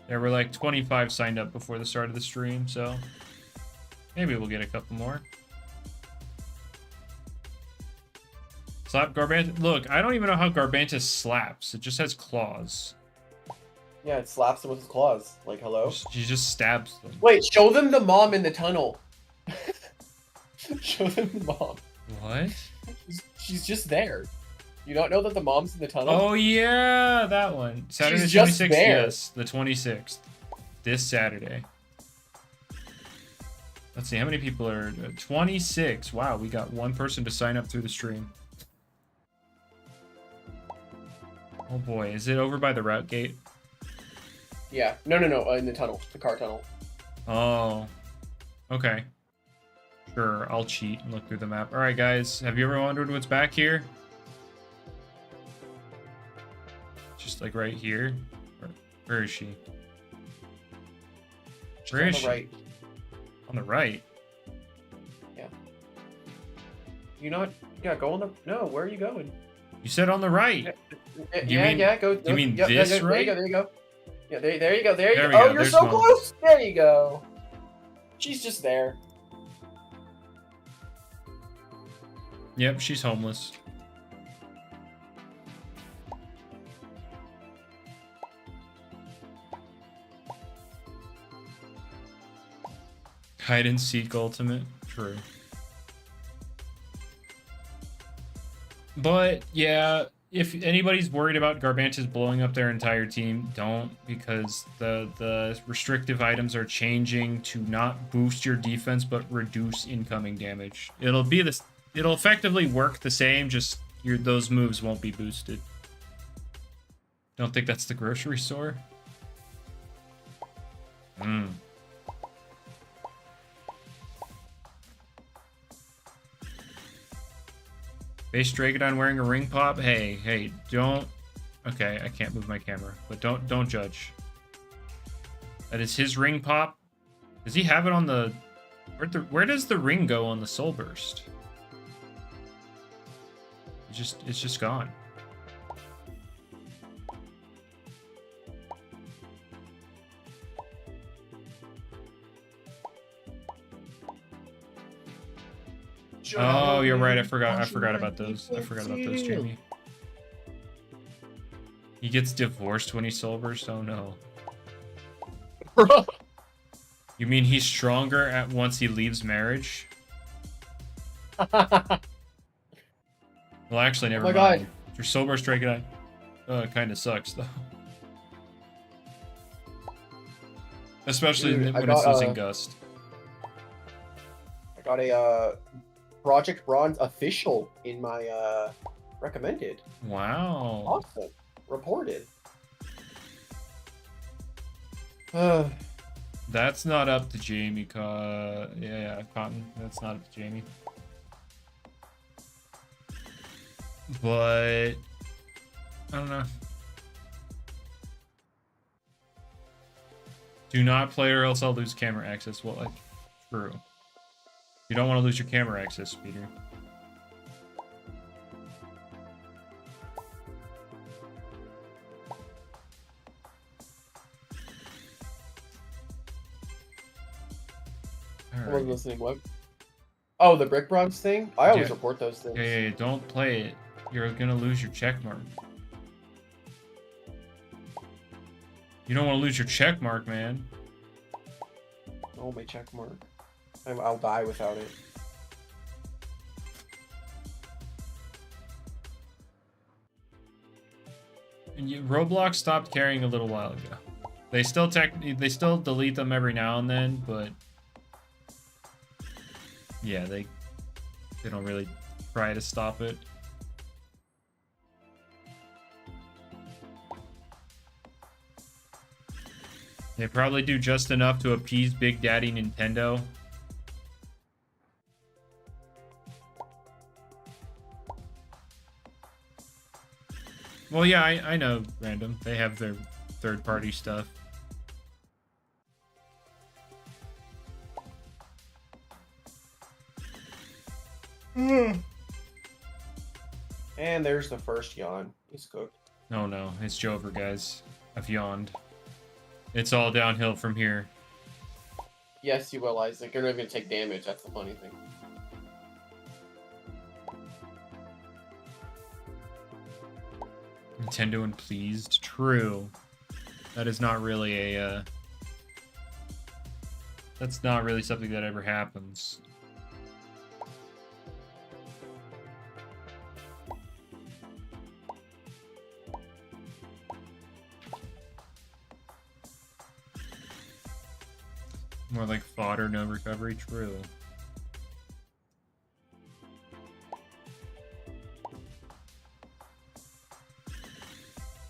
There were like 25 signed up before the start of the stream, so maybe we'll get a couple more. Slap Garbantus. Look, I don't even know how Garbantus slaps. It just has claws. Yeah, it slaps them with its claws. Like, hello? He just stabs them. Wait, show them the mom in the tunnel. Show them the mom. What? She's just there. You don't know that the mom's in the tunnel? Oh yeah, that one. Saturday She's the 26th, just there. yes, the 26th. This Saturday. Let's see, how many people are... 26. Wow, we got one person to sign up through the stream. Oh boy, is it over by the route gate? Yeah. No, in the tunnel. The car tunnel. Oh. Okay. Sure, I'll cheat and look through the map. Alright guys, have you ever wondered what's back here? Just like right here? Where is she? Where is she? Right. On the right? Yeah. You not? Yeah, go on the... No, where are you going? You said on the right! Yeah. Go. You mean yep, this, there right? There you go. Yeah, there you go. There you There we go. Oh, go, you're there's so one. close. There you go. She's just there. Yep, she's homeless. Hide and seek ultimate. True. But yeah, if anybody's worried about Garbantis blowing up their entire team, don't, because the restrictive items are changing to not boost your defense but reduce incoming damage. It'll effectively work the same, just those moves won't be boosted. Don't think that's the grocery store? Hmm. Base Dragodon wearing a ring pop? Hey, don't... Okay, I can't move my camera, but don't judge. That is his ring pop. Does he have it on the... Where does the ring go on the Soul Burst? It's just gone. Oh, you're right. I forgot about those. I forgot about those, Jamie. He gets divorced when he Soul Burst? Oh no. You mean he's stronger at once he leaves marriage? Well, actually, never mind. God. Your Soul Burst Dragonite kind of sucks, though. Especially Dude, when it's losing Gust. I got a Project Bronze official in my recommended. Wow. Awesome. Reported. That's not up to Jamie. Yeah, Cotton. That's not up to Jamie. But I don't know. Do not play or else I'll lose camera access. Well, true. You don't want to lose your camera access, Peter. I wasn't listening. What? Oh, the Brick Bronze thing? I always report those things. Yeah, don't play it. You're gonna lose your check mark. You don't want to lose your check mark, man. Oh, my check mark. I'll die without it. And Roblox stopped caring a little while ago. They still delete them every now and then, but yeah, they don't really try to stop it. They probably do just enough to appease Big Daddy Nintendo. Well, yeah, I know, Random. They have their third-party stuff. And there's the first yawn. He's cooked. Oh no, it's Jover, guys. I've yawned. It's all downhill from here. Yes, you will, Isaac. You're not going to take damage. That's the funny thing. Nintendo and pleased. True. That is not really a, that's not really something that ever happens. More like fodder, no recovery. True.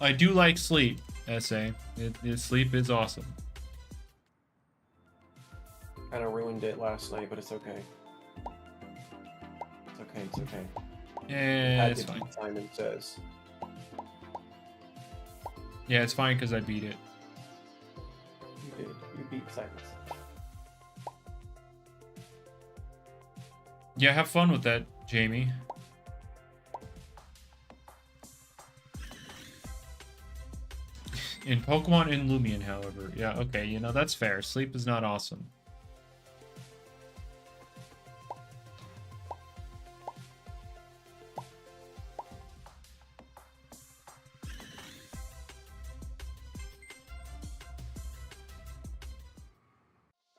I do like sleep, SA. Sleep is awesome. Kind of ruined it last night, but it's okay. It's okay, it's okay. Yeah, it's fine. Simon says. Yeah, it's fine because I beat it. You did. You beat Simon. Yeah, have fun with that, Jamie. In Pokemon in Loomian, however. Yeah, okay, you know, that's fair. Sleep is not awesome.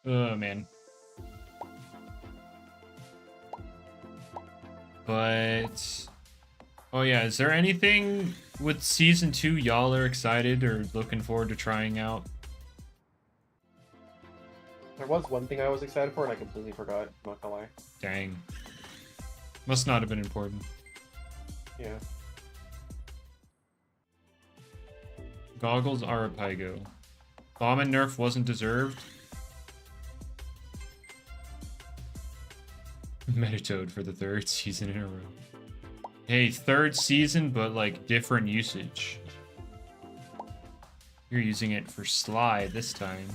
Oh, man. But... Oh, yeah, is there anything with Season 2 y'all are excited or looking forward to trying out? There was one thing I was excited for, and I completely forgot. I'm not gonna lie. Dang. Must not have been important. Yeah. Goggles are a Pygo. Bomb and Nerf wasn't deserved. Metatoad for the 3rd season in a row. Hey, 3rd season, but like different usage. You're using it for Slide this time.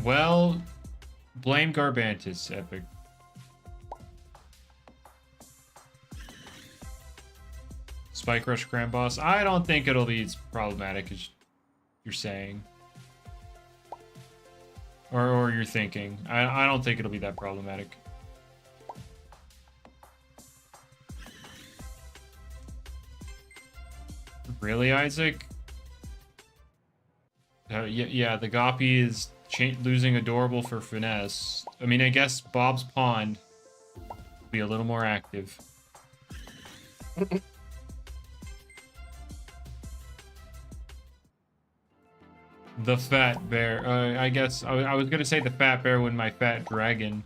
Well, blame Garbantis, Epic. Spike Rush Grand Boss. I don't think it'll be as problematic as you're saying. Or you're thinking. I don't think it'll be that problematic. Really, Isaac? Yeah, the Goppy is losing Adorable for Finesse. I mean, I guess Bob's Pond will be a little more active. The Fat Bear. I guess I was gonna say the Fat Bear when my Fat Dragon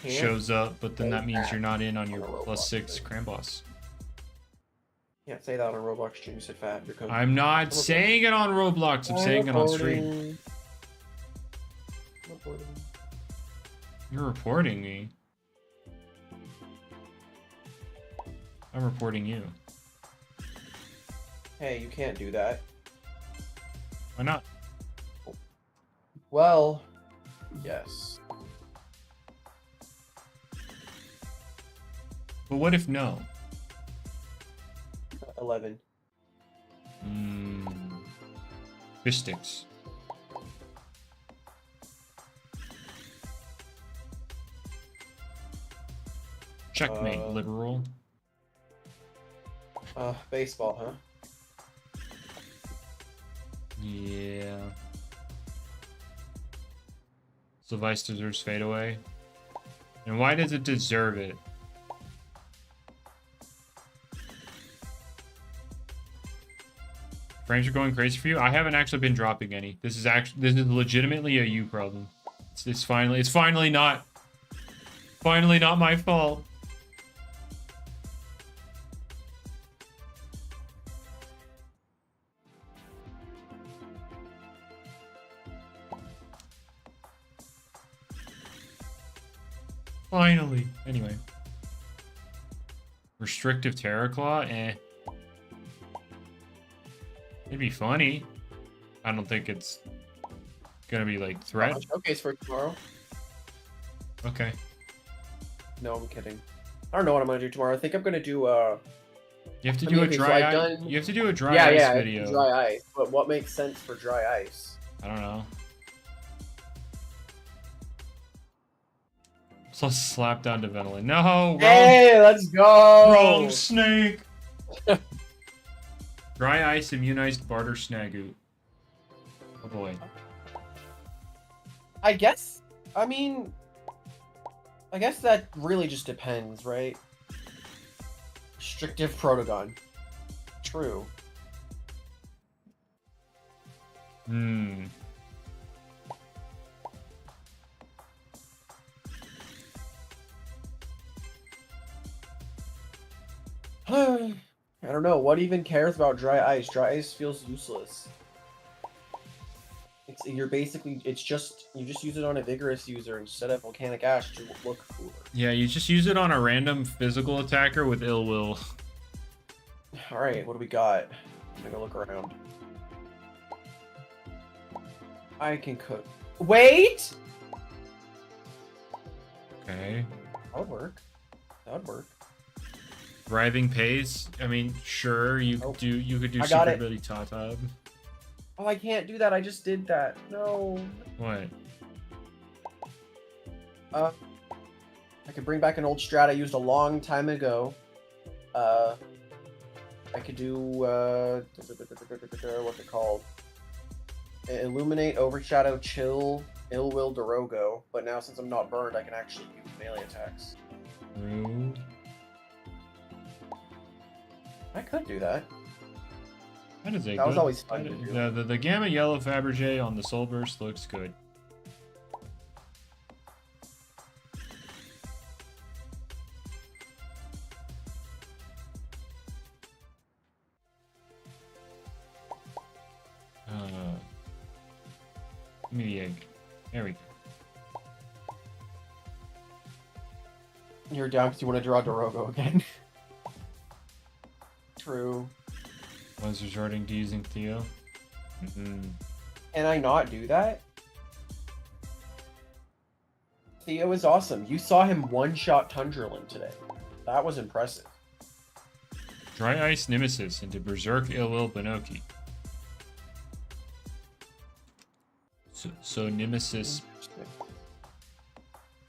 shows up, but then that means you're not in on your +6 Cram Boss. Can't say that on a Roblox stream. You said fat. You're I'm not saying it on Roblox. I'm saying it on stream. You're reporting me. I'm reporting you. Hey, you can't do that. Why not? Well, yes. But what if no? 11. Fish sticks. Checkmate, liberal. Baseball, huh? Yeah. So Vice deserves Fade Away. And why does it deserve it? Frames are going crazy for you? I haven't actually been dropping any. This is legitimately a you problem. It's finally not my fault. Finally. Anyway. Restrictive Terror Claw? Eh. It'd be funny. I don't think it's gonna be like threat. Showcase for tomorrow. Okay. No, I'm kidding. I don't know what I'm gonna do tomorrow. I think I'm gonna do You have to do a dry ice. You have to do a dry ice video. Dry ice. But what makes sense for dry ice? I don't know. Plus slap down to Ventolin. No, wrong. Hey, let's go. Wrong snake. Dry ice immunized barter snagoot. Oh boy. I guess that really just depends, right? Restrictive Protagon. True. I don't know. What even cares about dry ice? Dry ice feels useless. You just use it on a vigorous user instead of volcanic ash to look cooler. Yeah, you just use it on a random physical attacker with ill will. All right, what do we got? I'm gonna go look around. I can cook. Wait! Okay. That would work. That would work. Thriving pace. I mean, sure, you could do. You could do I got super it. ability Tatab. Oh, I can't do that. I just did that. No. What? I could bring back an old strat I used a long time ago. I could do what's it called? Illuminate, Overshadow, Chill, Ill Will, Dorogo. But now since I'm not burned, I can actually use melee attacks. True. I could do that. That is a That was good- always fun to do. The Gamma Yellow Fabergé on the Soul Burst looks good. Give me the egg. There we go. You're down because you want to draw Dorogo again. True. I was resorting to using Theo. Can I not do that? Theo is awesome. You saw him one-shot Tundralin today. That was impressive. Dry Ice Nemesis into Berserk Ill Binoki. So Nemesis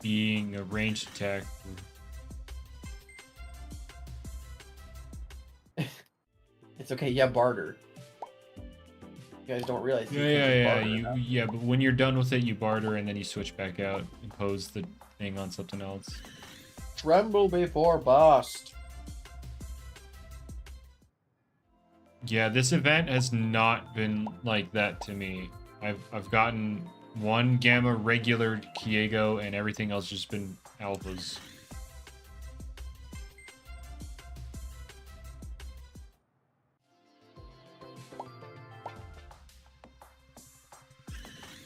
being a ranged attack. It's okay, yeah, barter. You guys don't realize. Yeah. But when you're done with it, you barter and then you switch back out and pose the thing on something else. Tremble before bust. Yeah, this event has not been like that to me. I've gotten one Gamma regular Kiego and everything else just been alphas.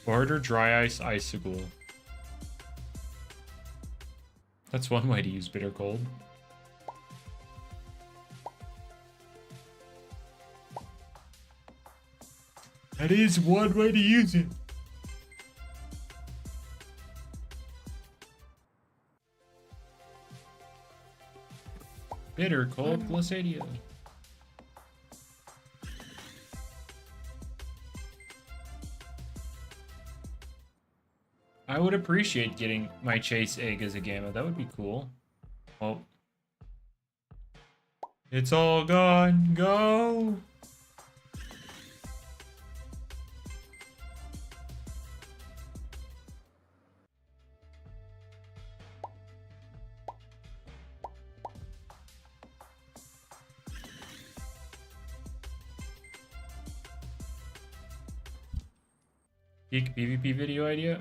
Barter Dry Ice Icicle. That's one way to use Bitter Cold. That is one way to use it. Bitter Cold Glissadia. I would appreciate getting my Chase Egg as a Gamma. That would be cool. Oh. It's all gone. Go! Peak PvP video idea?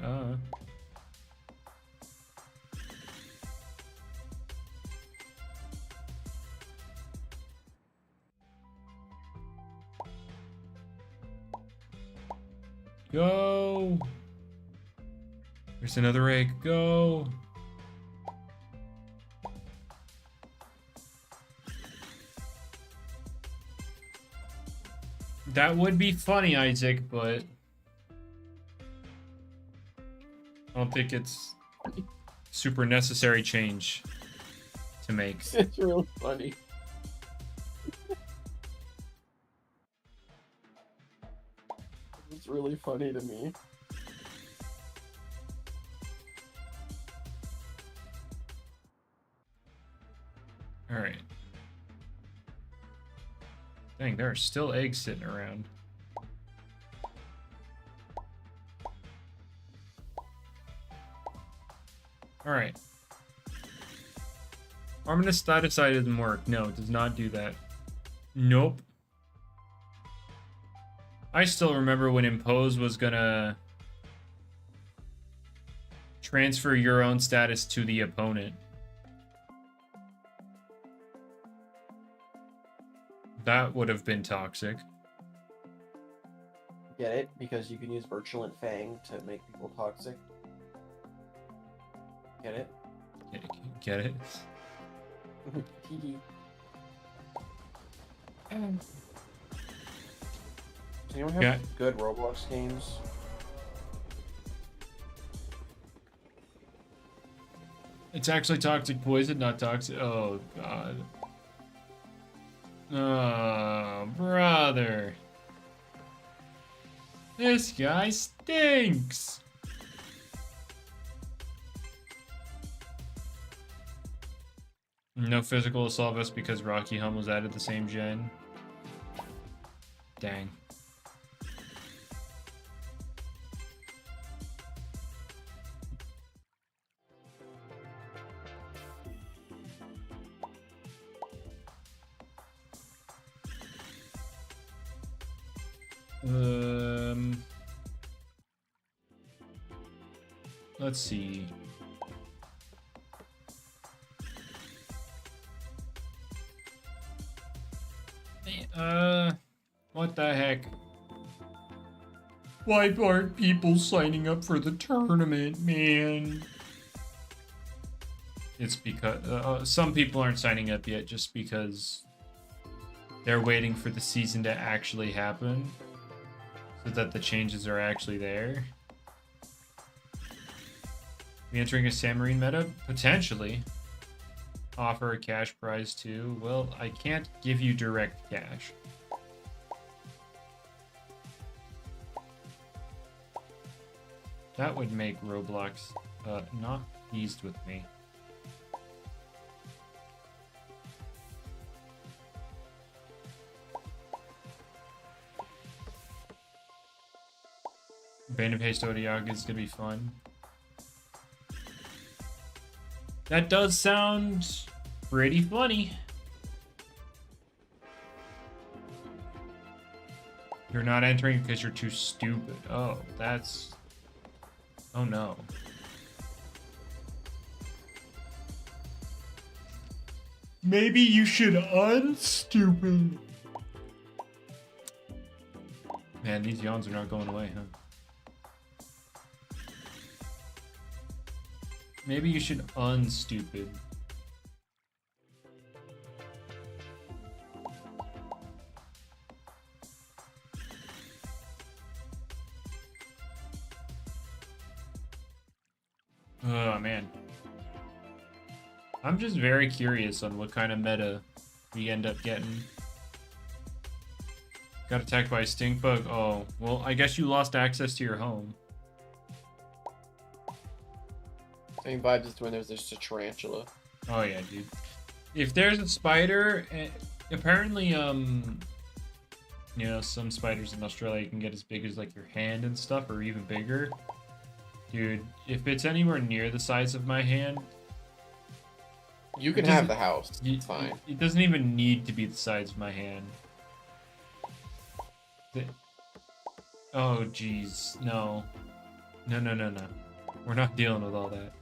Go! There's another egg. Go! That would be funny, Isaac, but I don't think it's super necessary change to make. It's real funny. It's really funny to me. All right. Dang, there are still eggs sitting around. Alright. Arminous Staticide doesn't work. No, it does not do that. Nope. I still remember when Impose was gonna transfer your own status to the opponent. That would have been toxic. Get it? Because you can use Virulent Fang to make people toxic. Get it? Get it? Does anyone have good Roblox games? It's actually toxic poison, not toxic. Oh, God. Oh, brother. This guy stinks. No physical assault vest because Rocky Hum was added the same gen. Dang. Let's see. What the heck? Why aren't people signing up for the tournament, man? It's because some people aren't signing up yet just because they're waiting for the season to actually happen so that the changes are actually there. We entering a Samarine meta? Potentially. Offer a cash prize too. Well, I can't give you direct cash. That would make Roblox not pleased with me. Bane of Haste Odiaga is gonna be fun. That does sound pretty funny. You're not entering because you're too stupid. Oh, that's... Oh no. Maybe you should unstupid. Man, these yawns are not going away, huh? Maybe you should unstupid. Oh, man. I'm just very curious on what kind of meta we end up getting. Got attacked by a stink bug? Oh, well, I guess you lost access to your home. Same vibe as when there's just a tarantula. Oh, yeah, dude. If there's a spider, apparently, you know, some spiders in Australia can get as big as, like, your hand and stuff, or even bigger. Dude, if it's anywhere near the size of my hand... You can have the house. It's fine. It doesn't even need to be the size of my hand. Oh, jeez. No. No, no, no, no. We're not dealing with all that.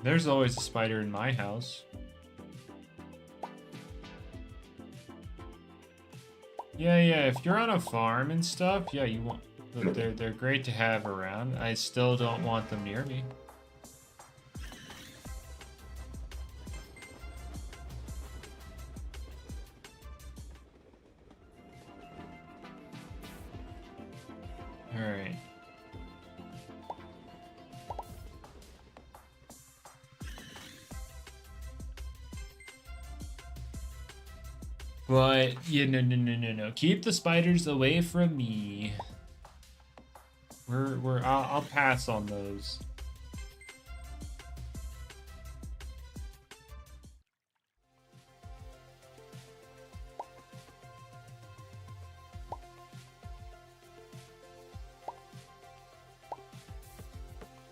There's always a spider in my house. Yeah, if you're on a farm and stuff, yeah, you want... They're great to have around. I still don't want them near me. Alright. But, yeah, no. Keep the spiders away from me. I'll pass on those.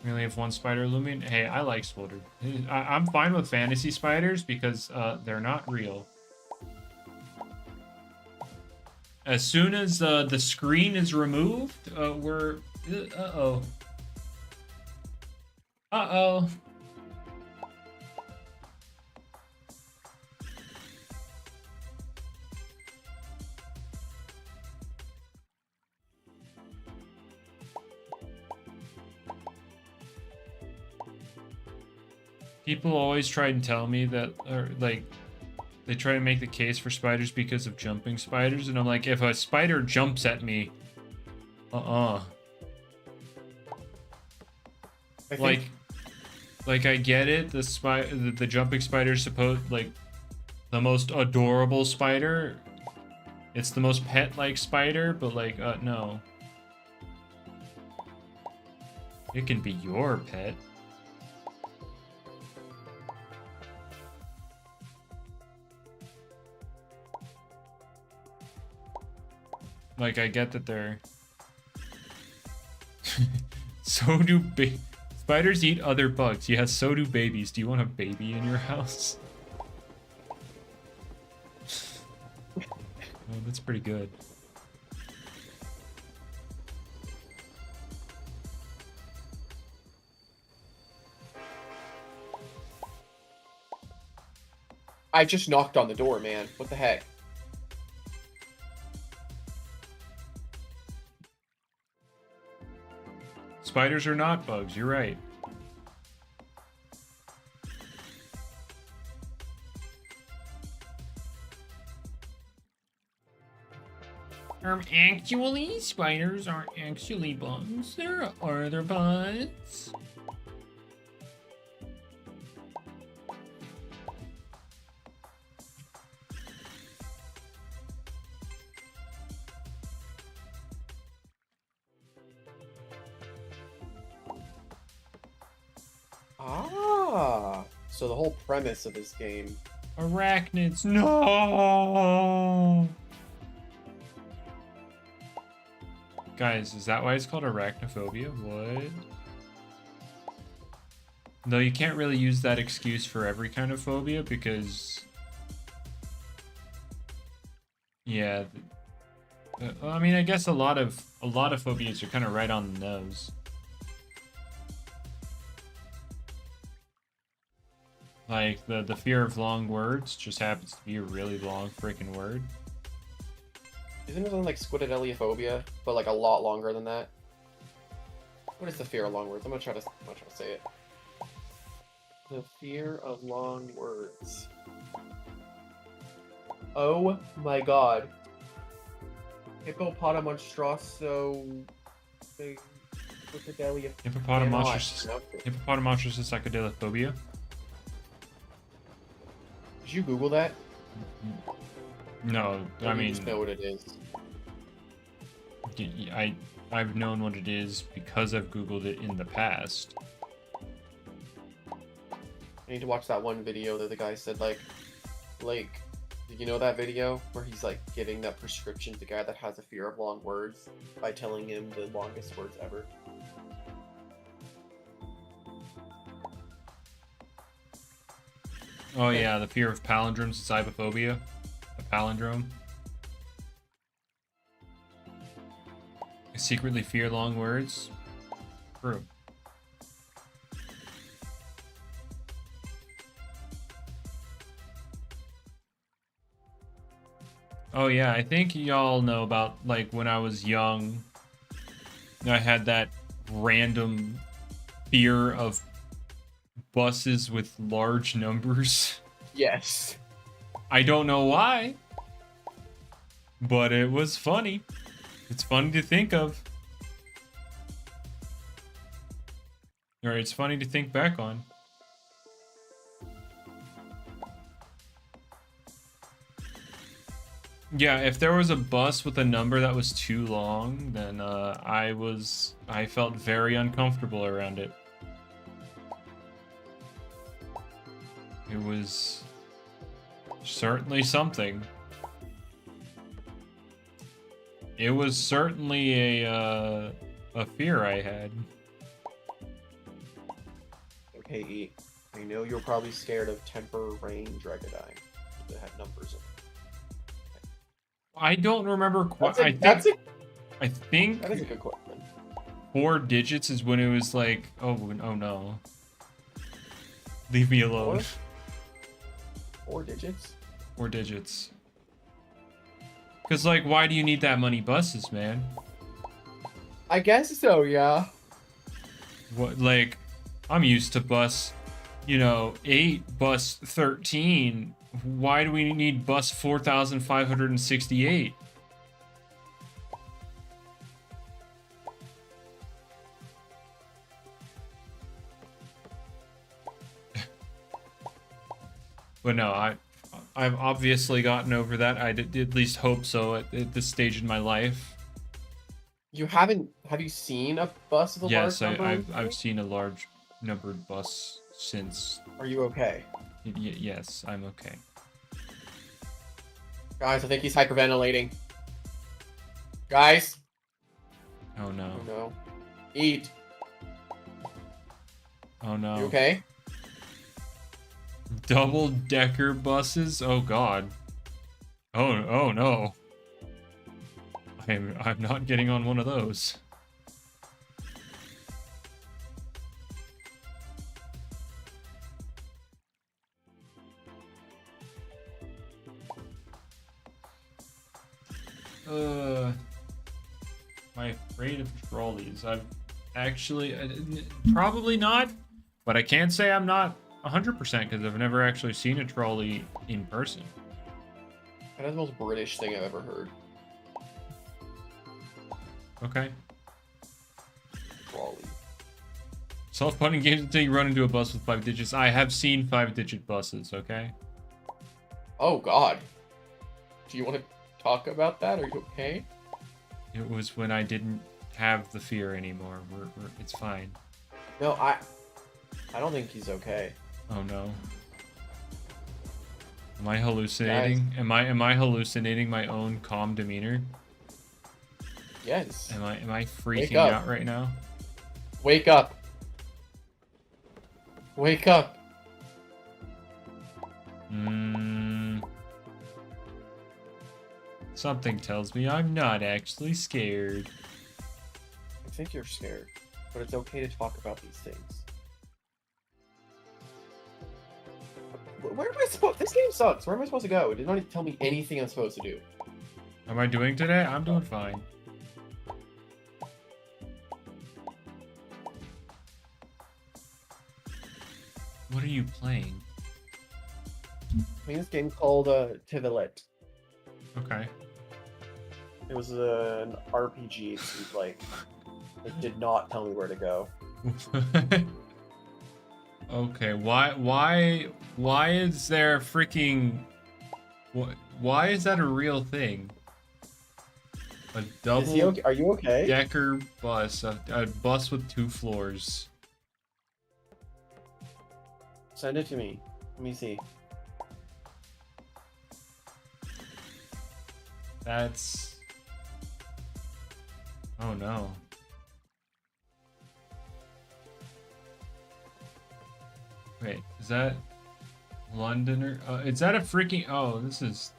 We only have one spider Loomian. Hey, I like Swolder. I'm fine with fantasy spiders because they're not real. As soon as the screen is removed, we're... Uh-oh. Uh-oh. People always try and tell me that, or like, they try to make the case for spiders because of jumping spiders, and I'm like, if a spider jumps at me, I think like I get it. The jumping spider is supposed like the most adorable spider. It's the most pet-like spider, but like, no. It can be your pet. Like, I get that they're... So do spiders eat other bugs. Yeah, so do babies. Do you want a baby in your house? Oh, that's pretty good. I just knocked on the door, man. What the heck? Spiders are not bugs, you're right. Actually, spiders aren't actually bugs. There are other bugs. Ah, so the whole premise of this game. Arachnids, no! Guys, is that why it's called arachnophobia? What? Though you can't really use that excuse for every kind of phobia because... Yeah. I mean, I guess a lot of phobias are kind of right on the nose. Like, the fear of long words just happens to be a really long freaking word. Isn't it something like squidodelliophobia, but like a lot longer than that? What is the fear of long words? I'm gonna try to say it. The fear of long words. Oh my god. Hippopotamonstroso... Hippopotamonstrosis psychedelophobia. Did you Google that? No, I mean... You just know what it is. I've known what it is because I've Googled it in the past. I need to watch that one video that the guy said, like, did you know that video where he's like giving that prescription to the guy that has a fear of long words by telling him the longest words ever? Oh yeah, the fear of palindromes is cybophobia. A palindrome. I secretly fear long words. True. Oh yeah, I think y'all know about, like, when I was young, I had that random fear of buses with large numbers. Yes. I don't know why, but it was funny. It's funny to think of. Or it's funny to think back on. Yeah, if there was a bus with a number that was too long, then I felt very uncomfortable around it. It was certainly something. It was certainly a fear I had. Okay, E. I know you're probably scared of Temper Rain Dragodine that have numbers in it. I don't remember quite. I think that is a good question. 4 digits is when it was like, oh no. Leave me alone. 4 digits? 4 digits. Because, like, why do you need that many buses, man? I guess so, yeah. What, like, I'm used to bus you know, 8 bus 13. Why do we need bus 4568? But no, I've obviously gotten over that. I did at least hope so at this stage in my life. You haven't? Have you seen a bus with a Yes, large number? I've seen a large numbered bus since. Are you okay? Yes, I'm okay. Guys, I think he's hyperventilating. Guys. Oh no. Oh no. Eat. Oh no. You okay? Double-decker buses? Oh god. Oh no. I'm not getting on one of those. Am I afraid of trolleys? I've actually probably not, but I can't say I'm not 100% because I've never actually seen a trolley in person. That is the most British thing I've ever heard. Okay. Trolley. Self-funding games until you run into a bus with 5 digits. I have seen 5-digit buses, okay? Oh god. Do you want to talk about that? Are you okay? It was when I didn't have the fear anymore. It's fine. No, I don't think he's okay. Oh no. Am I hallucinating? Am I hallucinating my own calm demeanor? Yes. Am I freaking out right now? Wake up. Wake up. Something tells me I'm not actually scared. I think you're scared, but it's okay to talk about these things. Where am I supposed? This game sucks. Where am I supposed to go? It did not even tell me anything I'm supposed to do. How am I doing today? I'm doing fine. What are you playing? I'm playing this game called Tivilet. Okay. It was an RPG. It seemed like it did not tell me where to go. Okay, why is there freaking why is that a real thing? A double Okay? Are you okay? decker bus, a bus with 2 floors. Send it to me. Let me see. That's... Oh no. Wait, is that Londoner? Is that a freaking... Oh, this is...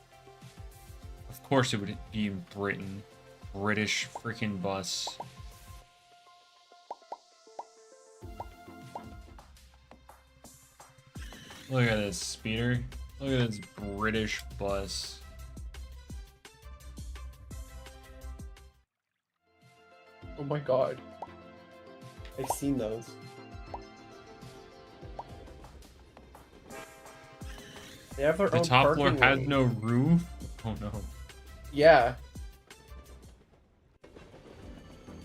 Of course it would be in Britain. British freaking bus. Look at this speeder. Look at this British bus. Oh my god. I've seen those. They have their The own top floor parking has lane. no roof? Oh no. Yeah.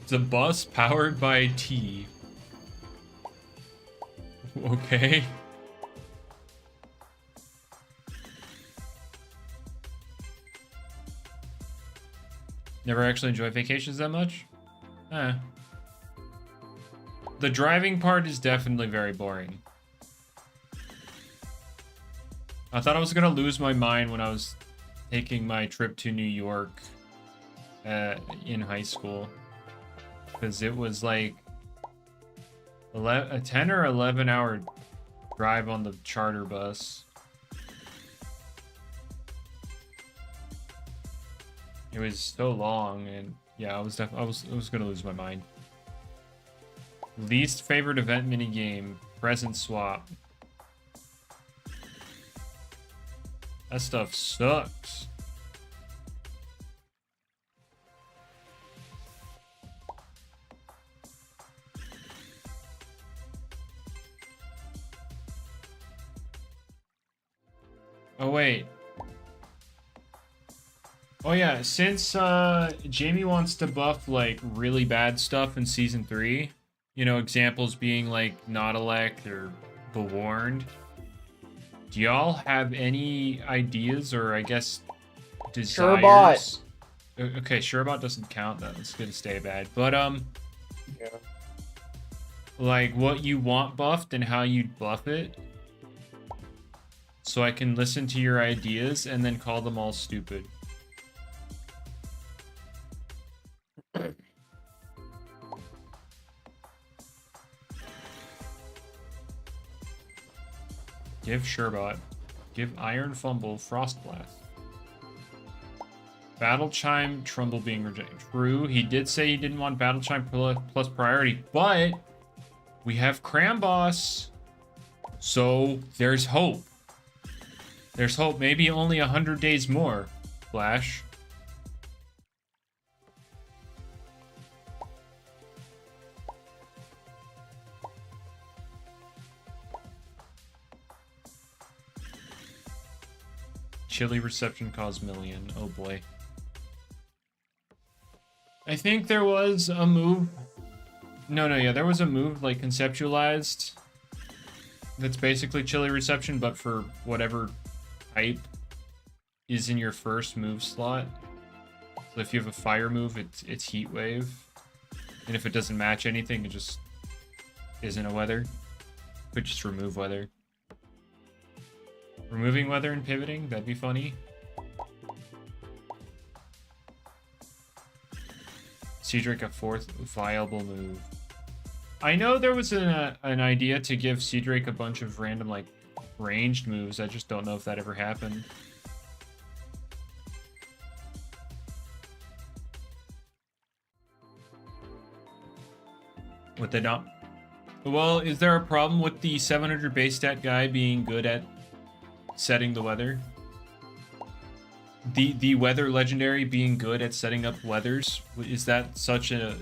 It's a bus powered by tea. Okay. Never actually enjoy vacations that much? The driving part is definitely very boring. I thought I was gonna lose my mind when I was taking my trip to New York in high school. Because it was like a 10 or 11 hour drive on the charter bus. It was so long, and yeah, I was gonna lose my mind. Least favorite event minigame, present swap. That stuff sucks. Oh, wait. Oh, yeah. Since Jamie wants to buff, like, really bad stuff in Season 3, you know, examples being, like, Not Elect or The Warned, do y'all have any ideas or, I guess, desires? Okay, Surebot doesn't count, though. It's gonna stay bad. But, Yeah. like, what you want buffed and how you'd buff it, so I can listen to your ideas and then call them all stupid. Give Surebot. Give Iron Fumble Frost Blast. Battle Chime, Trumbull being rejected. True, he did say he didn't want Battle Chime plus priority, but we have Cram Boss, so there's hope. There's hope. Maybe only 100 days more, Flash. Chilly Reception Cosmillion. Oh boy. I think there was a move. No, yeah, there was a move like conceptualized that's basically Chilly Reception, but for whatever type is in your first move slot. So if you have a fire move, it's Heat Wave. And if it doesn't match anything, it just isn't a weather. Could just remove weather. Removing weather and pivoting, that'd be funny. Seadrick a fourth viable move. I know there was an idea to give Seadrick a bunch of random, like, ranged moves. I just don't know if that ever happened. Would they not? Well, is there a problem with the 700 base stat guy being good at setting the weather? The weather legendary being good at setting up weathers? Is that such a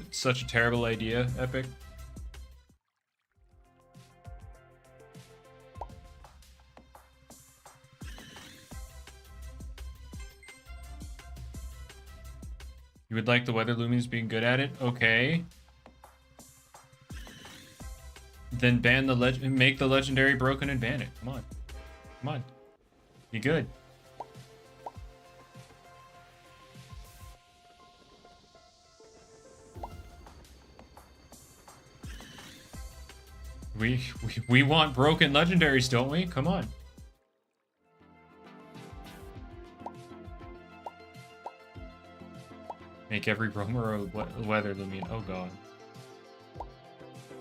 terrible idea, Epic? You would like the weather Loomians being good at it? Okay. Then ban the make the legendary broken and ban it. Come on. Come on. Be good. We want broken legendaries, don't we? Come on. Make every roamer a weather Loomian. Oh god.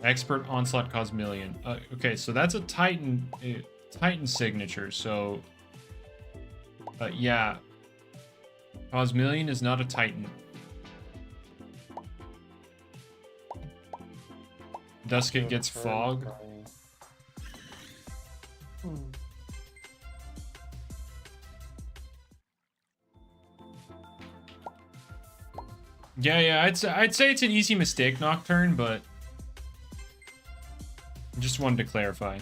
Expert Onslaught Cosmillion. Okay, so that's a Titan signature. So, yeah, Cosmillion is not a Titan. Duskit gets Fog. Yeah, I'd say it's an easy mistake, Nocturne, but just wanted to clarify.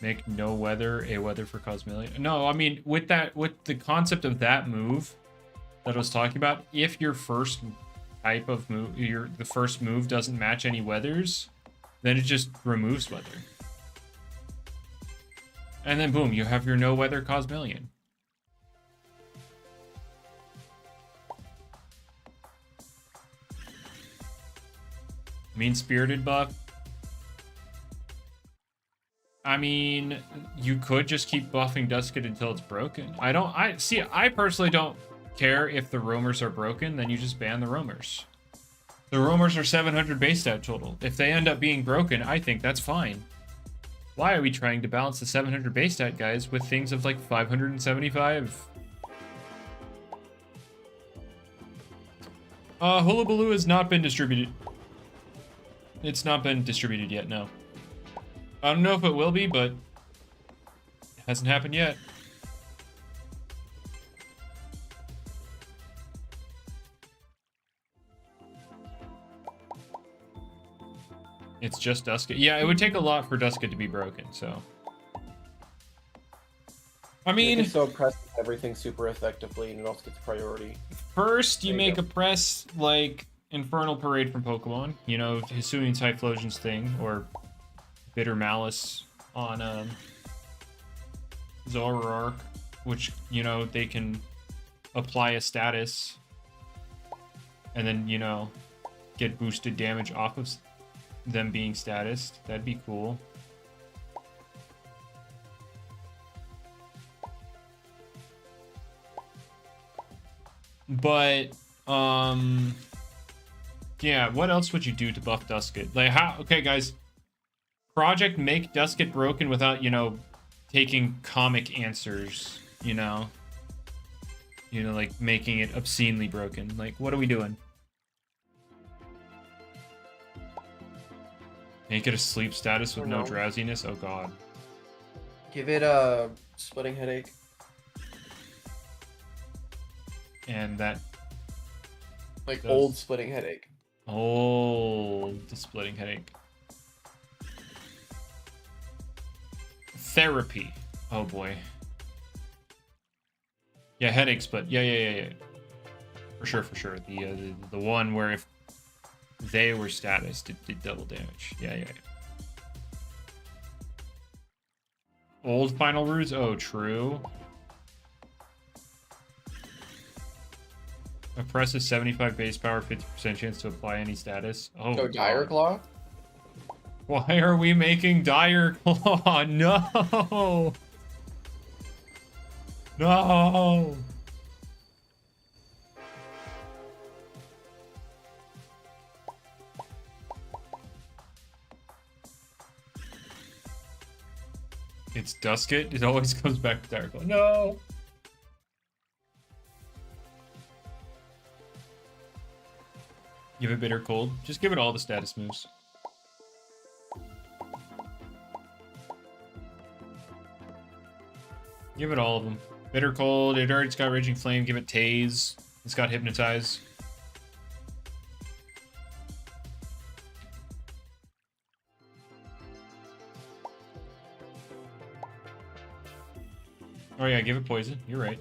Make no weather a weather for Cosmillion. No, I mean with the concept of that move that I was talking about, if your first type of move, the first move doesn't match any weathers, then it just removes weather. And then boom, you have your no weather Cosmillion. Mean-spirited buff. I mean, you could just keep buffing Duskit until it's broken. I personally don't care if the roamers are broken, then you just ban the roamers. The roamers are 700 base stat total. If they end up being broken, I think that's fine. Why are we trying to balance the 700 base stat guys with things of like 575? Hullabaloo has not been distributed. It's not been distributed yet, no. I don't know if it will be, but it hasn't happened yet. It's just Dusket. Yeah, it would take a lot for Dusket to be broken, so. I mean, it's so press everything super effectively, and it also gets priority. First, you There you make go. a press like Infernal Parade from Pokemon. You know, Hisuian Typhlosion's thing, or Bitter Malice on Zoroark, which, you know, they can apply a status and then, you know, get boosted damage off of them being statused. That'd be cool. But, yeah, what else would you do to buff Dusket? Like, how, okay, guys, Project Make Dusket broken without, you know, taking comic answers, you know? You know, like, making it obscenely broken. Like, what are we doing? Make it a sleep status with no drowsiness? Oh, God. Give it a splitting headache. And that... Like, old splitting headache. Oh, the splitting headache. Therapy. Oh, boy. Yeah, headache split. Yeah. For sure. The one where if they were status, it did double damage. Yeah. Old final ruse? Oh, true. A press is 75 base power, 50% chance to apply any status. Oh, So Dire Claw? Why are we making Dire Claw? No! No! It's Dusket. It always comes back to Dire Claw. No! Give it Bitter Cold. Just give it all the status moves. Give it all of them. Bitter Cold. It's got Raging Flame. Give it Tase. It's got Hypnotize. Oh yeah, give it Poison. You're right.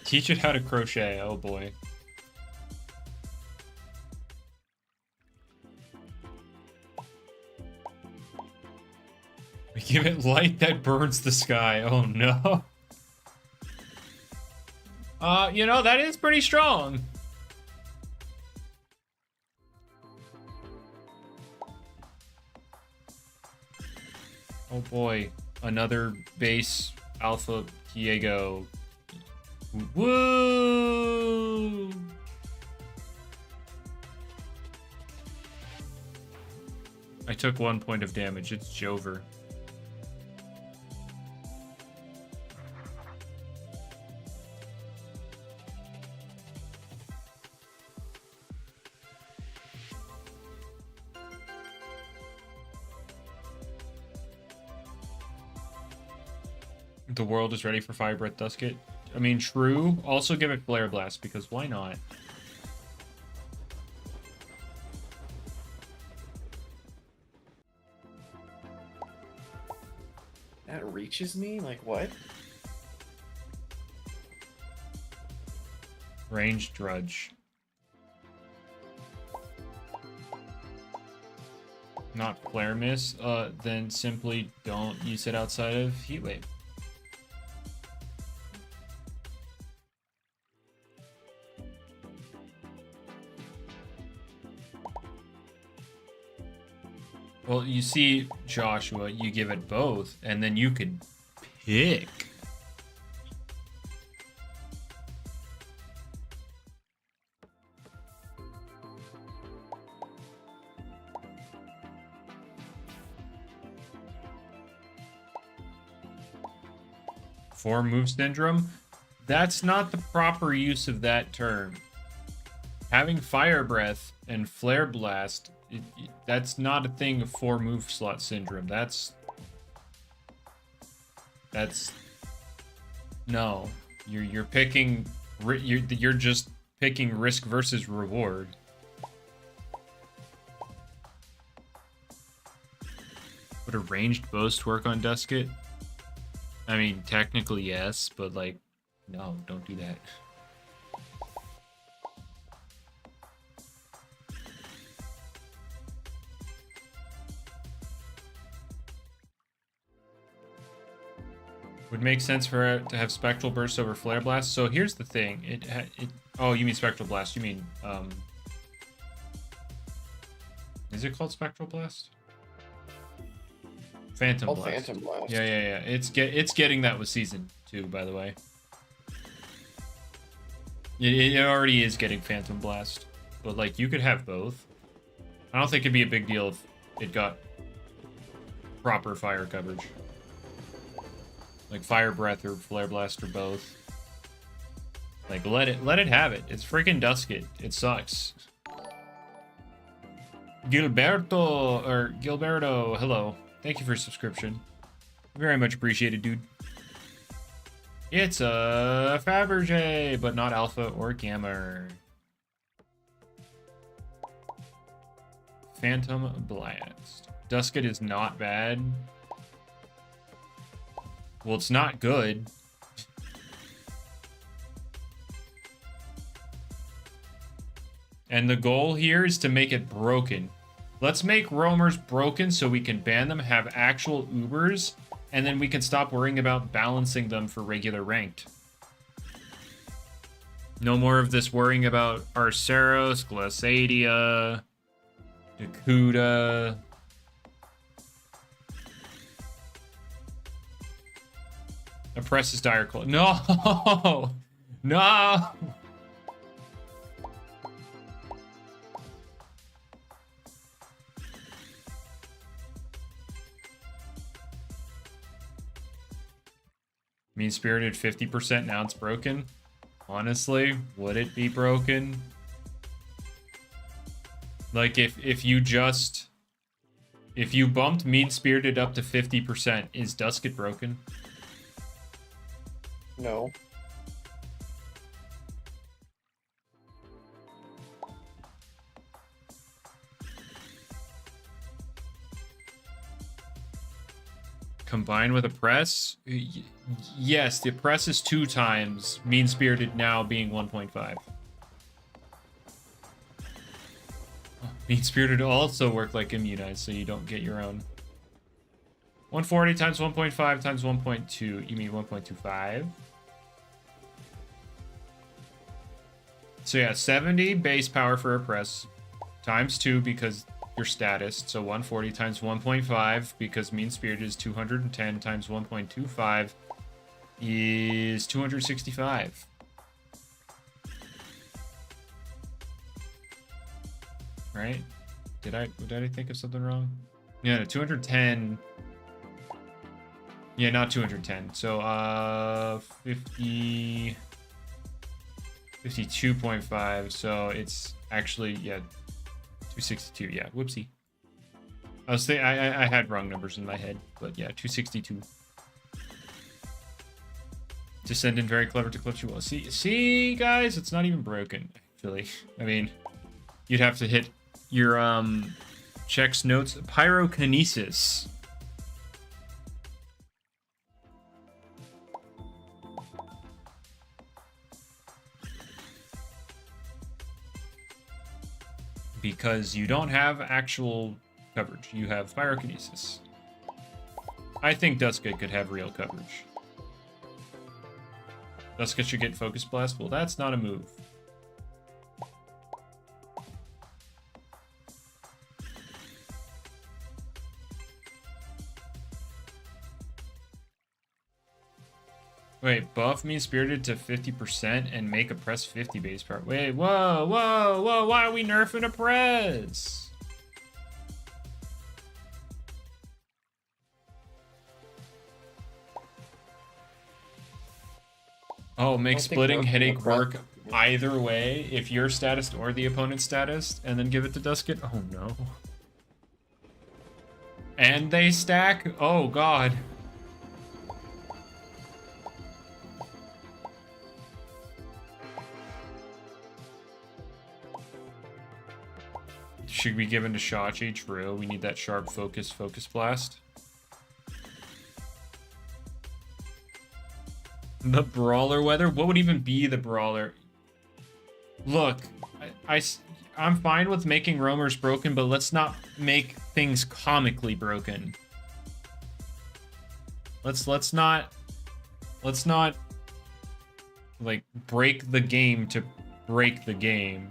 Teach it how to crochet. Oh boy. We give it light that burns the sky. Oh no. You know, that is pretty strong. Oh boy. Another base Alpha Kiego. Woo! I took 1 point of damage. It's Jover. The world is ready for Fire Breath Dusket. I mean, true. Also give it Flare Blast, because why not? That reaches me? Like, what? Range Drudge. Not Flare Miss, then simply don't use it outside of Heat Wave. Well, you see, Joshua, you give it both, and then you could pick. Four move syndrome? That's not the proper use of that term. Having Fire Breath and Flare Blast, that's not a thing of 4 move slot syndrome. That's no. You're picking. You're just picking risk versus reward. a ranged boast work on Dusket? I mean, technically yes, but like, no, don't do that. Would make sense for it to have Spectral Burst over Flare Blast. So here's the thing. Oh, you mean Spectral Blast. You mean, is it called Spectral Blast? Phantom Blast. Phantom Blast. Yeah. It's getting that with Season 2, by the way. It already is getting Phantom Blast. But, like, you could have both. I don't think it'd be a big deal if it got proper fire coverage. Like Fire Breath or Flare Blast or both. Like, let it have it. It's freaking Dusket. It sucks. Gilberto, hello. Thank you for your subscription. Very much appreciated, dude. It's a Fabergé, but not Alpha or Gamma. Phantom Blast. Dusket is not bad. Well, it's not good. And the goal here is to make it broken. Let's make roamers broken so we can ban them, have actual Ubers, and then we can stop worrying about balancing them for regular ranked. No more of this worrying about Arceros, Glassadia, Dakuda. Oppresses Dire Claw. No! No! Mean-spirited 50%, now it's broken. Honestly, would it be broken? Like, if you bumped mean-spirited up to 50%, is Dusket broken? No. Combined with a press? Yes, the press is 2 times. Mean-spirited now being 1.5. Mean-spirited also work like immunized, so you don't get your own. 140 times 1.5 times 1.2. You mean 1.25? So yeah, 70 base power for a press. Times 2 because your status. So 140 times 1.5 because mean-spirited is 210 times 1.25 is 265. Right? Did I think of something wrong? Yeah, no, 210. Yeah, not 210. So 52.5. So it's actually, yeah, 262. Yeah, whoopsie. I had wrong numbers in my head, but yeah, 262. Descendant very clever to clip you well. See, guys, it's not even broken. Actually, I mean, you'd have to hit your checks notes. Pyrokinesis. Because you don't have actual coverage. You have pyrokinesis. I think Dusket could have real coverage. Dusket should get Focus Blast. Well, that's not a move. Wait, buff mean-spirited to 50% and make a press 50 base power. Wait, whoa, why are we nerfing a press? Oh, make splitting headache work either way, if your status or the opponent's status, and then give it to Dusket? Oh no. And they stack? Oh god. Should be given to Shachi, true. We need that sharp focus blast. The brawler weather? What would even be the brawler? Look, I'm fine with making roamers broken, but let's not make things comically broken. Let's not like break the game to break the game.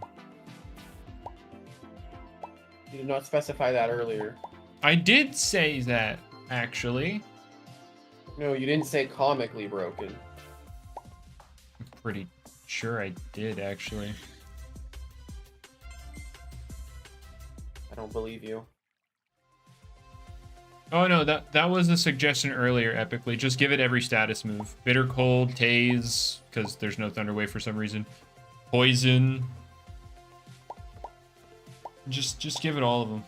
You did not specify that earlier. I did say that, actually. No, you didn't say comically broken. I'm pretty sure I did, actually. I don't believe you. Oh no, that was a suggestion earlier, epically. Just give it every status move. Bitter Cold, Tase, because there's no Thunder Wave for some reason. Poison. Just give it all of them.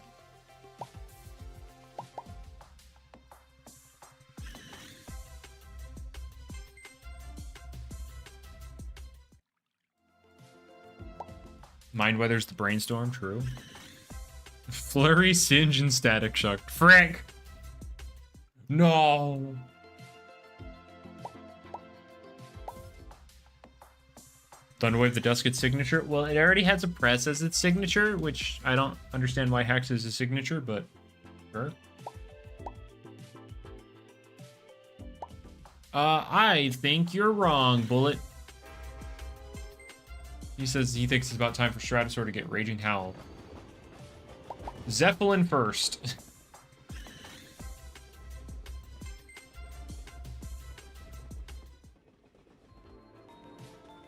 Mind Weather's the Brainstorm, true. Flurry, Singe, and Static Shock. Frick! No! Thunderwave the Dusket's signature? Well, it already has a press as its signature, which I don't understand why Hex is a signature, but sure. I think you're wrong, Bullet. He says he thinks it's about time for Stratosaur to get Raging Howl. Zeppelin first.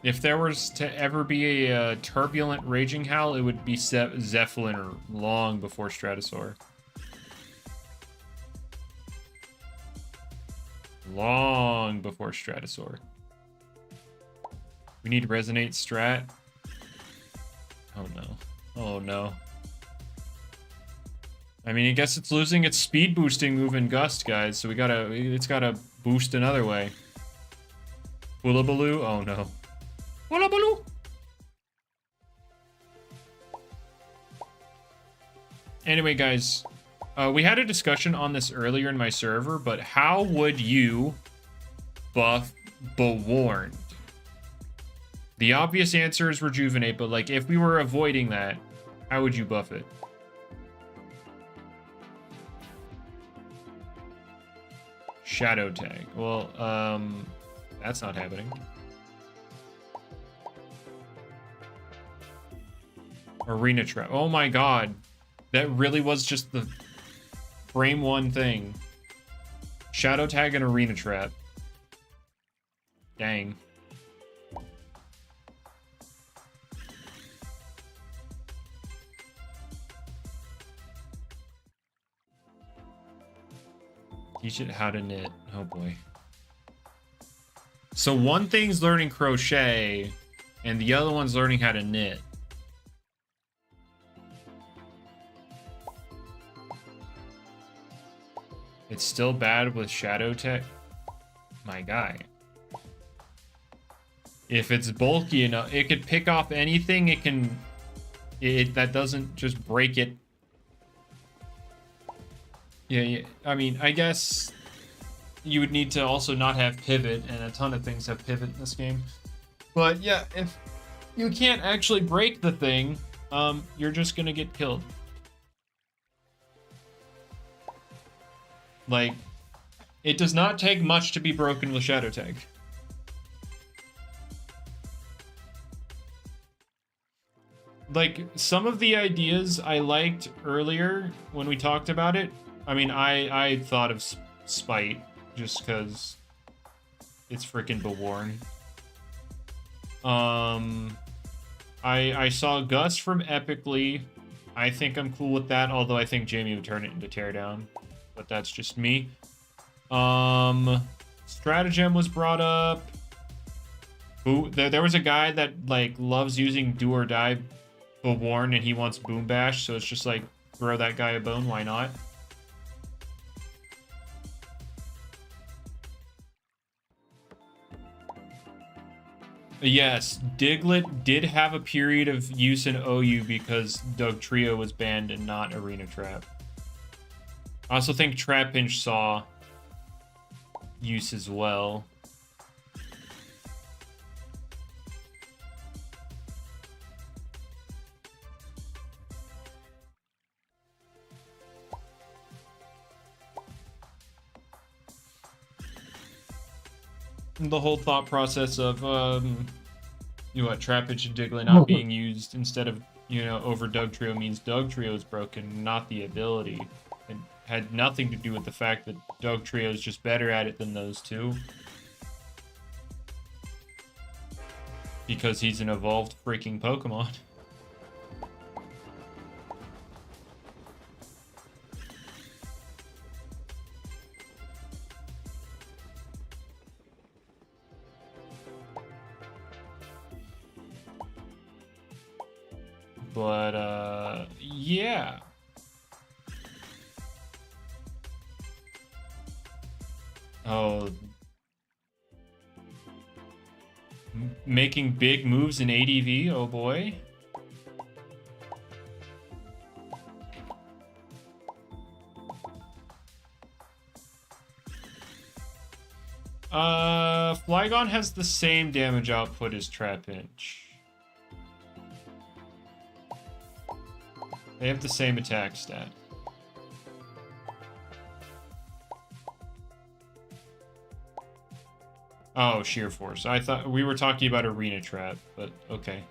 If there was to ever be a turbulent Raging Howl, it would be Zeppelin or long before Stratosaur. Long before Stratosaur. We need Resonate Strat. Oh no. Oh no. I mean, I guess it's losing its speed boosting move in Gust, guys, so it's gotta boost another way. Hullabaloo? Oh no. Hullabaloo! Anyway, guys, we had a discussion on this earlier in my server, but how would you buff Bewarned? The obvious answer is Rejuvenate, but like if we were avoiding that, how would you buff it? Shadow Tag. Well, that's not happening. Arena Trap. Oh my god. That really was just the frame one thing. Shadow Tag and Arena Trap. Dang. Teach it how to knit. Oh boy. So one thing's learning crochet, and the other one's learning how to knit. It's still bad with Shadow Tech. My guy. If it's bulky enough, it could pick off anything. It can... that doesn't just break it. Yeah, I mean, I guess you would need to also not have pivot, and a ton of things have pivot in this game. But yeah, if you can't actually break the thing, you're just gonna get killed. Like, it does not take much to be broken with Shadow Tag. Like, some of the ideas I liked earlier when we talked about it, I mean, I thought of Spite, just because it's freaking Bewarn. I saw Gus from Epically. I think I'm cool with that, although I think Jamie would turn it into Teardown. But that's just me. Stratagem was brought up. There was a guy that, like, loves using Do or Die Bewarn, and he wants Boom Bash, so it's just like, throw that guy a bone, why not? Yes, Diglett did have a period of use in OU because Doug Trio was banned and not Arena Trap. I also think Trap Pinch saw use as well. the whole thought process of you know what, Trapinch and Diglett not being used instead of, you know, over Dugtrio means Dugtrio is broken, not the ability. It had nothing to do with the fact that Dugtrio is just better at it than those two. Because he's an evolved freaking Pokemon. But, yeah. Oh. Making big moves in ADV, oh boy. Flygon has the same damage output as Trapinch. They have the same attack stat. Oh, Sheer Force. I thought we were talking about Arena Trap, but okay.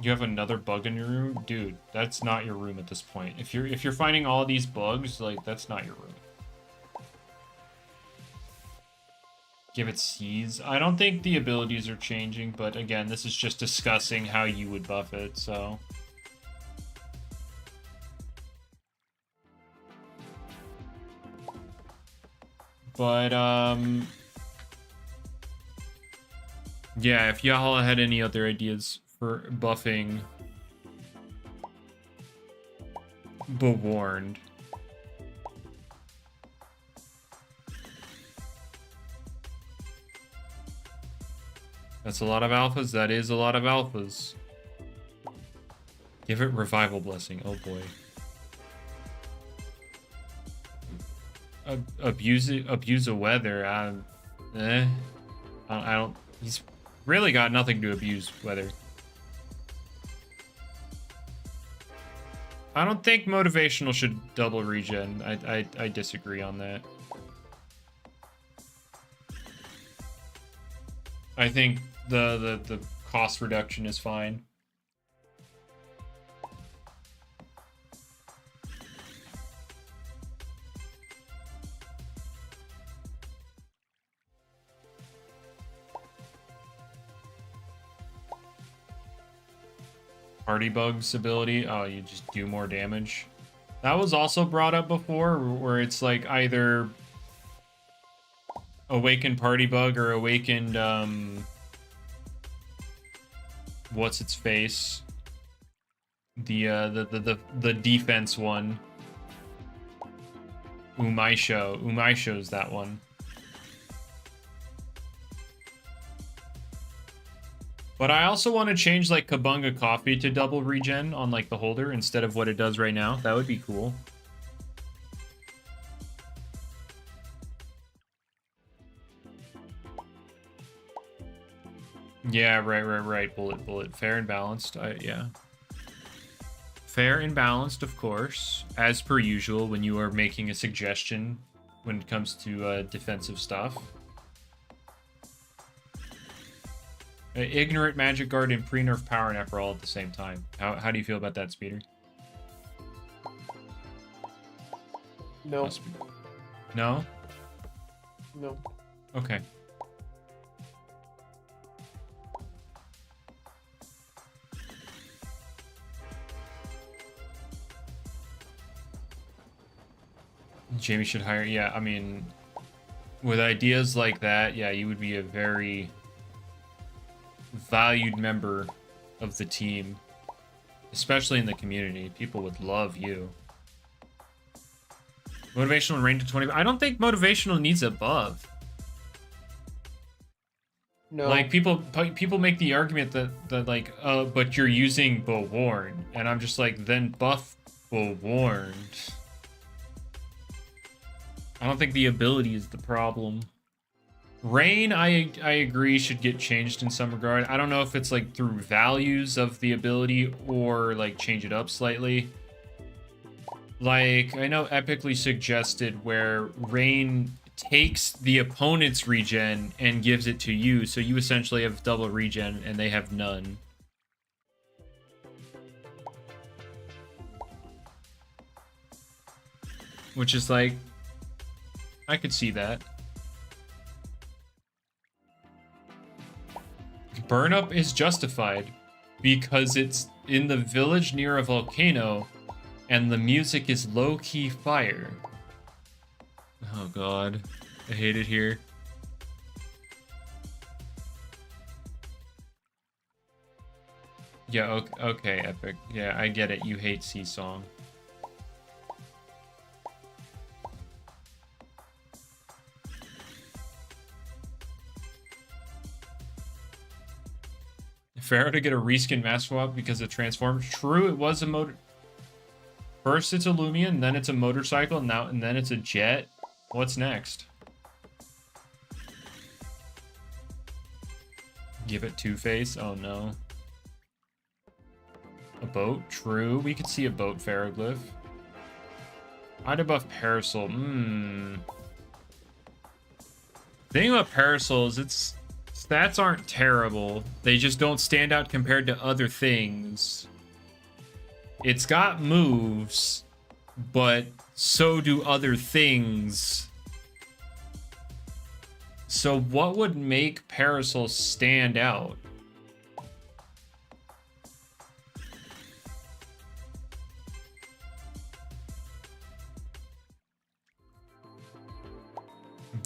You have another bug in your room? Dude, that's not your room at this point. If you're finding all these bugs, like, that's not your room. Give it Seize. I don't think the abilities are changing, but again, this is just discussing how you would buff it, so. But, yeah, if y'all had any other ideas for buffing Bewarned. That's a lot of alphas. That is a lot of alphas. Give it Revival Blessing. Oh boy. Abuse of weather. I don't. He's really got nothing to abuse weather. I don't think motivational should double regen. I disagree on that. I think the cost reduction is fine. Party Bug's ability. Oh, you just do more damage. That was also brought up before, where it's like either Awakened Party Bug or Awakened, what's its face? The defense one. Umaisho. Umaisho's that one. But I also want to change, like, Kabunga Coffee to double regen on, like, the holder instead of what it does right now. That would be cool. Yeah, right. Bullet. Fair and balanced. Yeah. Fair and balanced, of course. As per usual, when you are making a suggestion when it comes to defensive stuff. Ignorant Magic Guard and pre-nerf Power Nap are all at the same time. How do you feel about that, Speeder? No. No? No. Okay. Jamie should hire... Yeah, I mean... With ideas like that, yeah, you would be a very... valued member of the team, especially in the community. People would love you. Motivational range to 20. I don't think motivational needs a buff. No. Like people make the argument that like, but you're using Bewarned, and I'm just like, then buff Bewarned. I don't think the ability is the problem. Rain, I agree, should get changed in some regard. I don't know if it's like through values of the ability or like change it up slightly. Like, I know Epically suggested where Rain takes the opponent's regen and gives it to you, so you essentially have double regen and they have none. Which is like, I could see that. Burn up is justified because it's in the village near a volcano and the music is low-key fire. Oh god, I hate it here. Yeah, okay, Epic. Yeah, I get it. You hate Seasong. Pharaoh to get a reskin master swap because it transforms. True, it was a motor. First it's a Loomian, then it's a motorcycle, and then it's a jet. What's next? Give it Two-Face? Oh no. A boat? True, we could see a boat ferroglyph. I'd buff Parasol. Thing about Parasol is its stats aren't terrible. They just don't stand out compared to other things. It's got moves, but so do other things. So what would make Parasol stand out?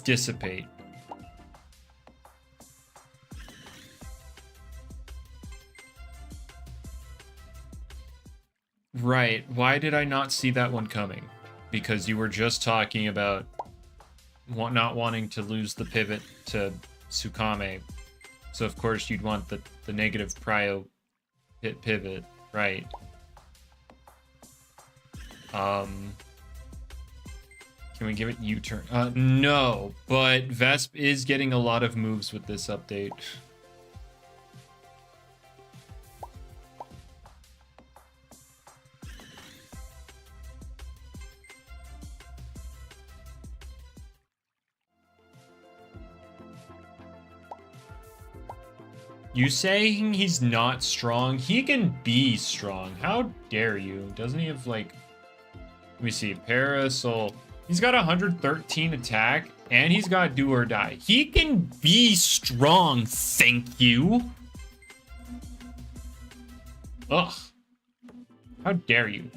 Dissipate. Right. Why did I not see that one coming? Because you were just talking about not wanting to lose the pivot to Tsukame. So of course you'd want the negative prio pivot, right? Can we give it U-turn? No, but Vesp is getting a lot of moves with this update. You saying he's not strong? He can be strong. How dare you? Doesn't he have like... Let me see. Parasol. He's got 113 attack, and he's got do or die. He can be strong, thank you. Ugh. How dare you?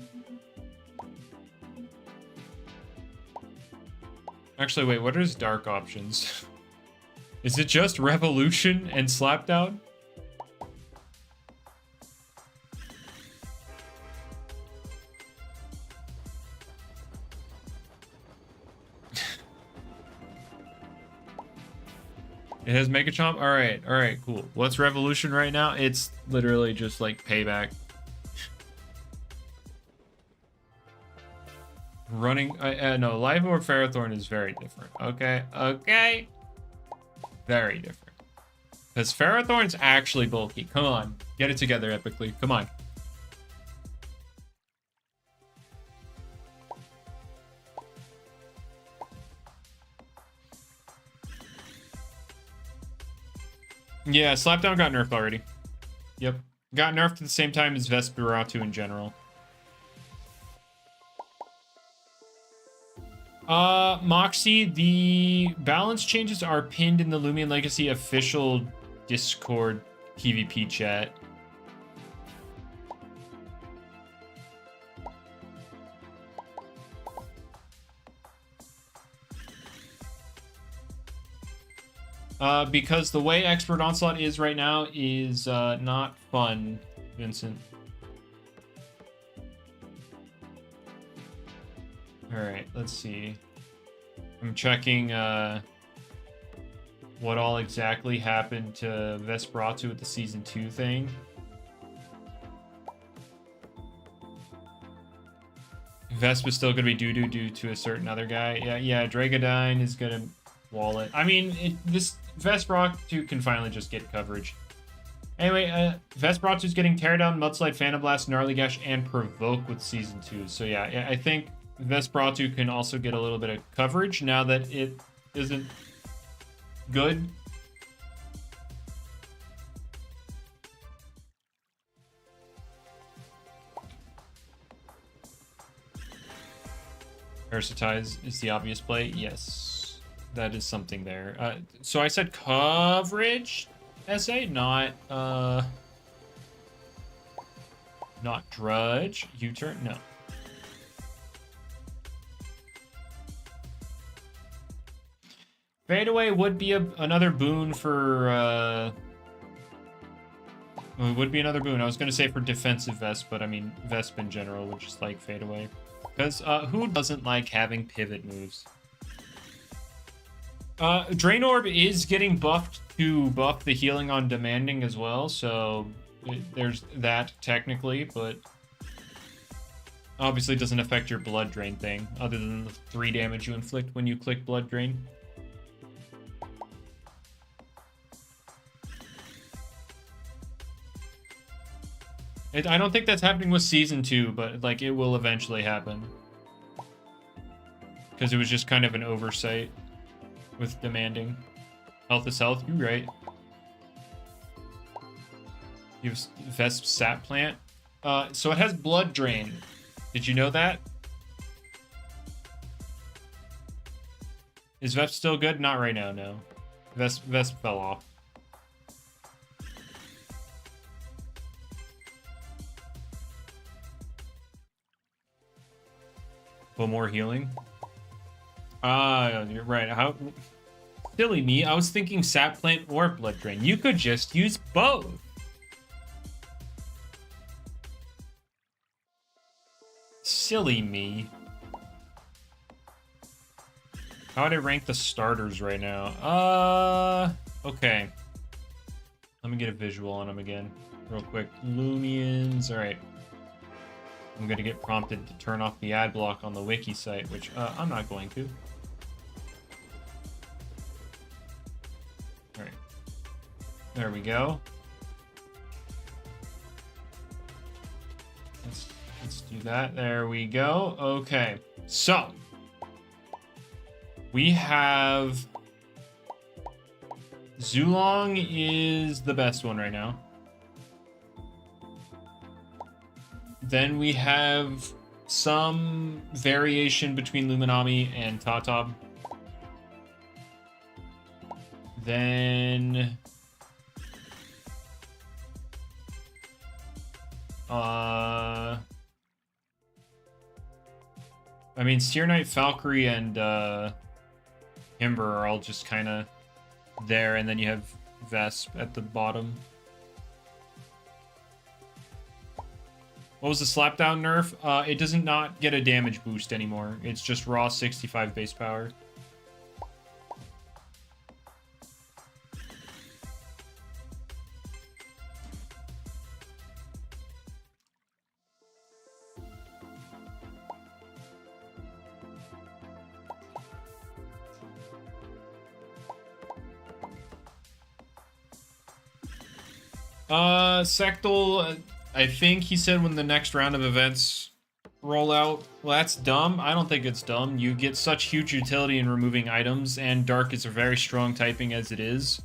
Actually, wait, what are his dark options? Is it just Revolution and Slapdown? It has Mega Chomp? Alright, cool. What's Revolution right now? It's literally just like payback. Running, no, Life Orb Ferrothorn is very different. Okay. Very different. Because Ferrothorn's actually bulky. Come on, get it together, Epically. Come on. Yeah, Slapdown got nerfed already. Yep. Got nerfed at the same time as Vesperatu in general. Moxie, the balance changes are pinned in the Loomian Legacy official Discord PvP chat. Because the way Expert Onslaught is right now is not fun, Vincent. Alright, let's see. I'm checking what all exactly happened to Vesperatu with the Season 2 thing. Vesp is still going to be due to a certain other guy. Yeah, Dragodine is going to wallet. I mean, this Vesperot 2 can finally just get coverage. Anyway, Vesperot 2 is getting Teardown, Mudslide, Phantom Blast, Gnarly Gash, and Provoke with Season 2. So yeah, I think Vesperot 2 can also get a little bit of coverage now that it isn't good. Parasitize is the obvious play. Yes, that is something there. So I said coverage, SA, not Drudge. U-turn, no. Fadeaway would be another boon for, it would be another boon. I was going to say for defensive Vesp, but I mean, Vesp in general would just like Fadeaway. Because who doesn't like having pivot moves? Drain Orb is getting buffed to buff the healing on demanding as well, so there's that technically, but obviously doesn't affect your blood drain thing, other than the 3 damage you inflict when you click blood drain. I don't think that's happening with Season 2, but like it will eventually happen. Because it was just kind of an oversight with demanding. Health is health, you're right. You have Vesp Sap Plant. So it has Blood Drain. Did you know that? Is Vesp still good? Not right now, no. Vesp fell off. But more healing. You're right. How silly me. I was thinking Sap Plant or Blood Drain. You could just use both. Silly me. How would I rank the starters right now? Okay. Let me get a visual on them again real quick. Loomians. All right. I'm going to get prompted to turn off the ad block on the wiki site, which I'm not going to. All right. There we go. Let's do that. There we go. Okay. So, we have... Zulong is the best one right now. Then we have some variation between Luminami and Tatab. Then... I mean, Seer Knight, Valkyrie, and Himber are all just kind of there, and then you have Vesp at the bottom. What was the slapdown nerf? It does not get a damage boost anymore. It's just raw 65 base power. Sectal, I think he said when the next round of events roll out. Well, that's dumb. I don't think it's dumb. You get such huge utility in removing items, and Dark is a very strong typing as it is.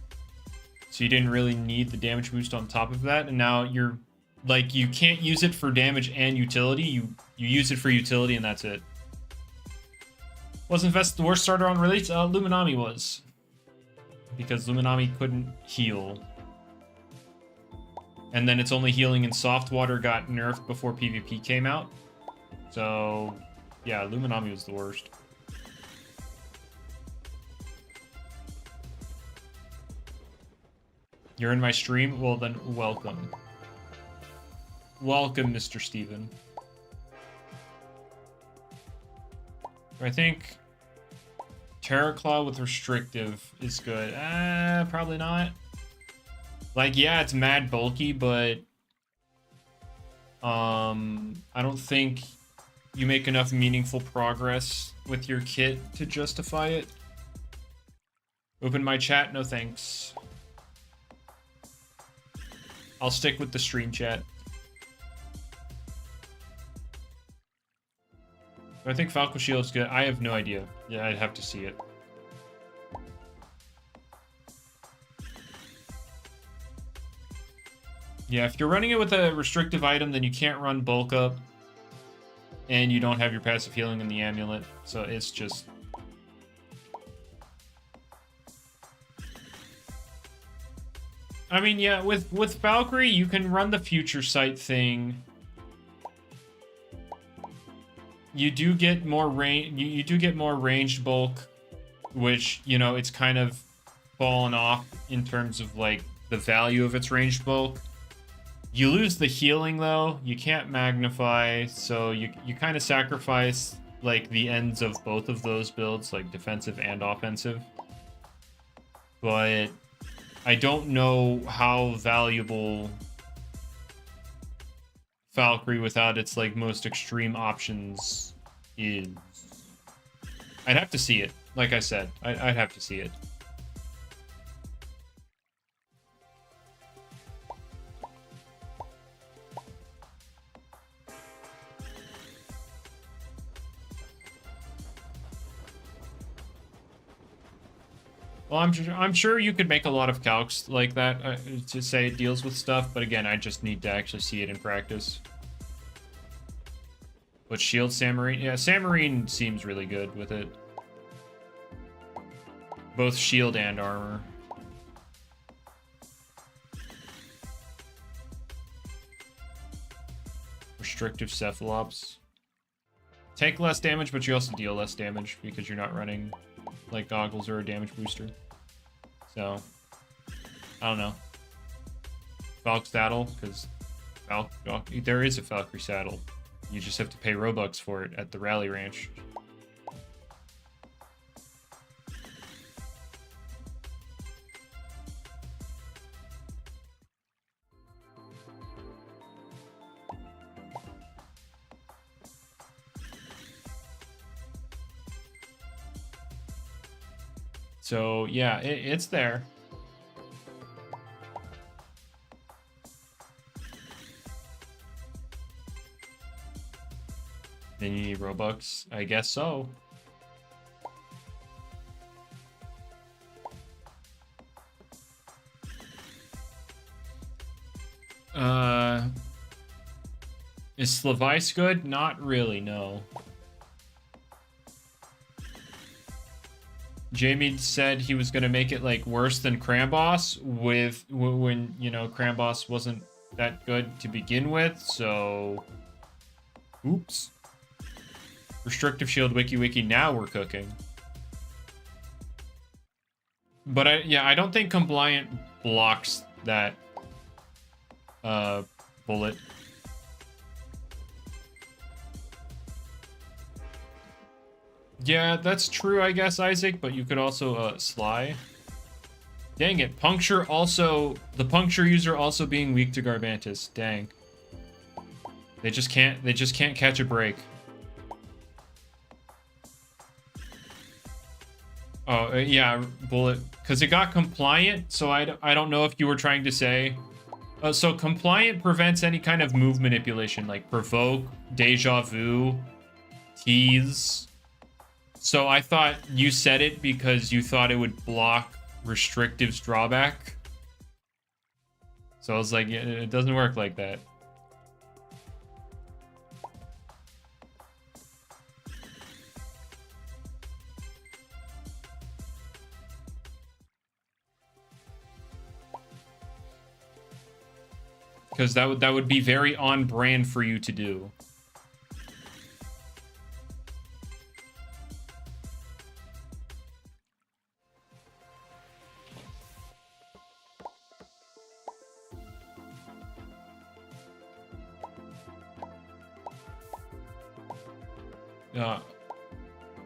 So you didn't really need the damage boost on top of that, and now you're, like, you can't use it for damage and utility. You use it for utility, and that's it. Wasn't Vest the worst starter on release? Luminami was. Because Luminami couldn't heal. And then its only healing in soft water got nerfed before PvP came out. So, yeah, Luminami was the worst. You're in my stream? Well, then, welcome. Welcome, Mr. Steven. I think Terraclaw with restrictive is good. Probably not. Like, yeah, it's mad bulky, but I don't think you make enough meaningful progress with your kit to justify it. Open my chat? No thanks. I'll stick with the stream chat. I think Falco Shield's good. I have no idea. Yeah, I'd have to see it. Yeah, if you're running it with a restrictive item, then you can't run bulk up. And you don't have your passive healing in the amulet. So it's just... I mean, yeah, with Valkyrie, you can run the Future Sight thing. You do get more you do get more ranged bulk, which, you know, it's kind of fallen off in terms of, like, the value of its ranged bulk. You lose the healing, though. You can't magnify, so you kind of sacrifice, like, the ends of both of those builds, like defensive and offensive. But I don't know how valuable Valkyrie without its, like, most extreme options is. I'd have to see it. Like I said, I'd have to see it. Well, I'm sure you could make a lot of calcs like that to say it deals with stuff, but again, I just need to actually see it in practice. But Shield Samarine, yeah, Samarine seems really good with it. Both shield and armor. Restrictive Cephalops. Take less damage, but you also deal less damage because you're not running like goggles or a damage booster. So, I don't know. Valk saddle, because there is a Valkyrie saddle. You just have to pay Robux for it at the Rally Ranch. So, yeah, it's there. Then you need Robux? I guess so. Is Slavice good? Not really, no. Jamie said he was going to make it, like, worse than Cramboss when, you know, Cramboss wasn't that good to begin with, so... Oops. Restrictive Shield wiki, now we're cooking. But, I don't think Compliant blocks that, bullet. Yeah, that's true, I guess, Isaac, but you could also, Sly. Dang it, Puncture also... The Puncture user also being weak to Garbantus. Dang. They just can't catch a break. Oh, yeah, Bullet. Because it got Compliant, so I don't know if you were trying to say... so Compliant prevents any kind of move manipulation, like Provoke, Deja Vu, Tease... So I thought you said it because you thought it would block Restrictive's drawback. So I was like, yeah, it doesn't work like that. Because that would be very on brand for you to do.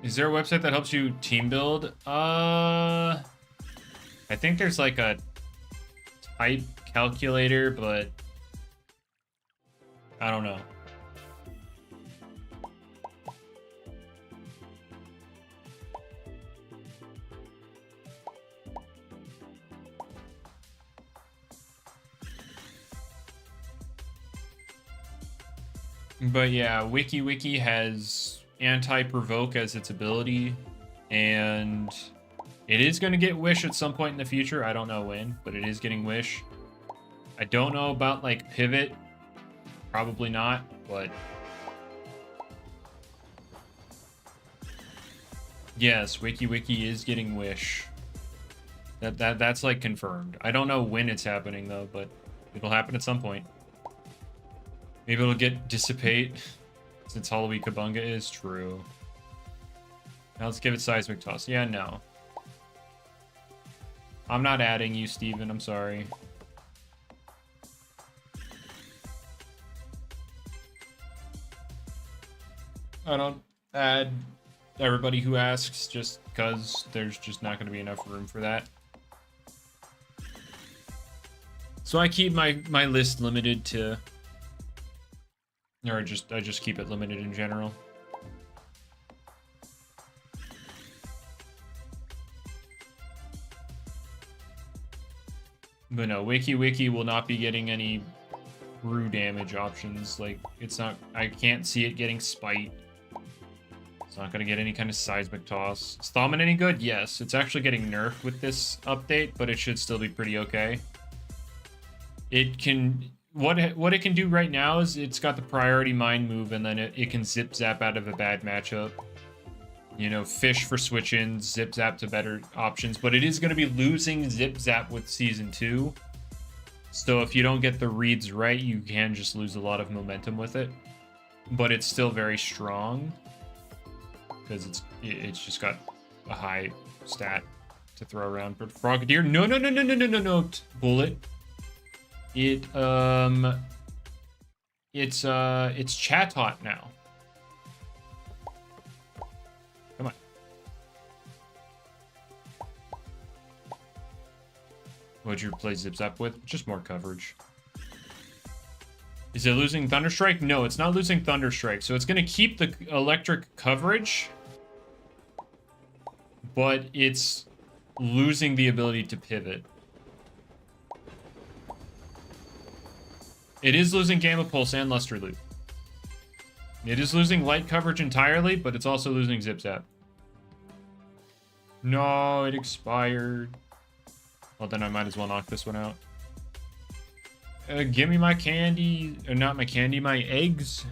Is there a website that helps you team build? I think there's like a type calculator, but I don't know. But yeah, Wiki has anti-provoke as its ability, and it is going to get Wish at some point in the future. I don't know when, but it is getting Wish. I don't know about, like, Pivot. Probably not, but... Yes, Wiki is getting Wish. That's, like, confirmed. I don't know when it's happening, though, but it'll happen at some point. Maybe it'll get Dissipate, since Halloween Kabunga is true. Now let's give it Seismic Toss. Yeah, no. I'm not adding you, Steven. I'm sorry. I don't add everybody who asks just because there's just not going to be enough room for that. So I keep my list limited to... Or I just keep it limited in general. But no, Wiki will not be getting any brew damage options. Like, it's not... I can't see it getting Spite. It's not going to get any kind of Seismic Toss. Is Thaumin any good? Yes. It's actually getting nerfed with this update, but it should still be pretty okay. It can... What it can do right now is it's got the priority mine move, and then it can zip zap out of a bad matchup. You know, fish for switch-ins, zip zap to better options, but it is going to be losing zip zap with Season 2. So if you don't get the reads right, you can just lose a lot of momentum with it. But it's still very strong, because it's just got a high stat to throw around. But Frogadier, no, Bullet. It's Chatot now. Come on. What'd you replace Zip Zap with? Just more coverage. Is it losing Thunderstrike? No, it's not losing Thunderstrike. So it's going to keep the electric coverage, but it's losing the ability to pivot. It is losing Gamma Pulse and Luster Loop. It is losing light coverage entirely, but it's also losing Zip Zap. No, it expired. Well, then I might as well knock this one out. Give me my candy. Or not my candy, my eggs.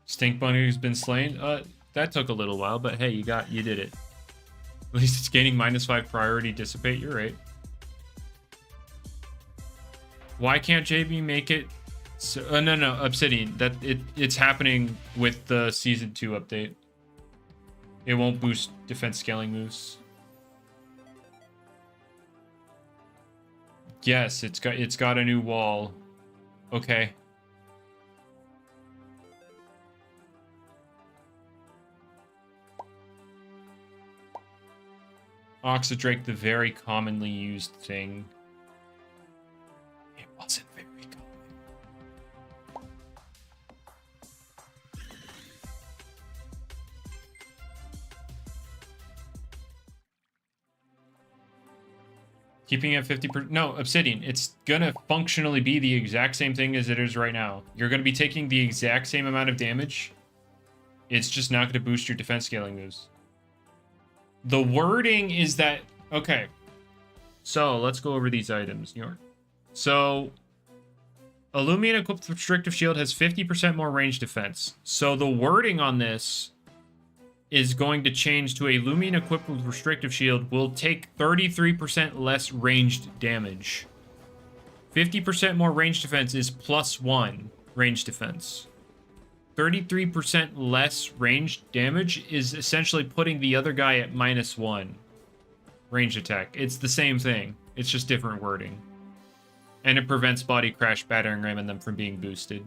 Stink Bunny who's been slain. That took a little while, but hey, you did it. At least it's gaining -5 priority dissipate. You're right. Why can't JB make it? So, no, Obsidian. It's happening with the Season 2 update. It won't boost defense scaling moves. Yes, it's got a new wall. Okay. Oxidrake, the very commonly used thing. It wasn't very common. Keeping it 50%. No, Obsidian. It's gonna functionally be the exact same thing as it is right now. You're gonna be taking the exact same amount of damage. It's just not gonna boost your defense scaling moves. The wording is that... Okay. So, let's go over these items. New York. So, a Loomian equipped with Restrictive Shield has 50% more range defense. So, the wording on this is going to change to a Loomian equipped with Restrictive Shield will take 33% less ranged damage. 50% more range defense is +1 range defense. 33% less ranged damage is essentially putting the other guy at -1 range attack. It's the same thing. It's just different wording. And it prevents Body Crash, Battering Ram, and them from being boosted.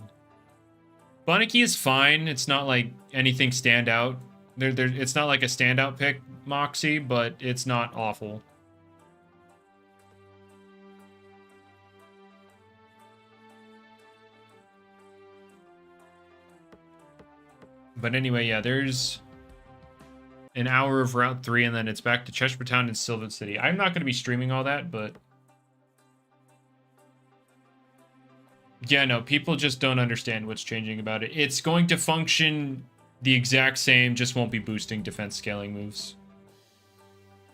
Bunnicky is fine. It's not like anything stand out. It's not like a standout pick, Moxie, but it's not awful. But anyway, yeah, there's an hour of Route 3, and then it's back to Cheshire Town and Sylvan City. I'm not going to be streaming all that, but... yeah, no, people just don't understand what's changing about it. It's going to function the exact same, just won't be boosting defense scaling moves.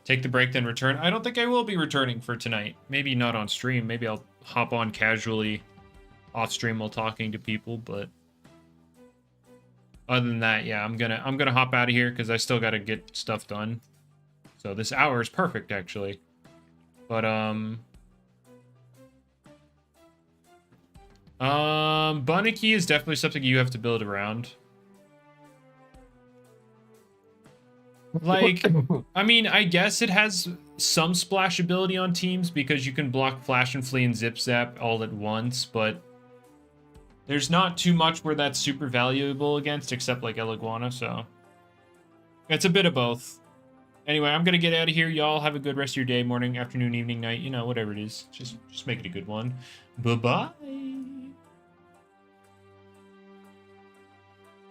Take the break, then return. I don't think I will be returning for tonight. Maybe not on stream. Maybe I'll hop on casually off stream while talking to people, but other than that, yeah, I'm gonna hop out of here because I still gotta get stuff done. So this hour is perfect, actually. But Bunnicky is definitely something you have to build around. Like, I mean, I guess it has some splashability on teams because you can block Flash and Flee and Zip Zap all at once, but there's not too much where that's super valuable against, except like El Iguana, so it's a bit of both. Anyway, I'm gonna get out of here. Y'all have a good rest of your day, morning, afternoon, evening, night, you know, whatever it is. Just make it a good one. Bye-bye.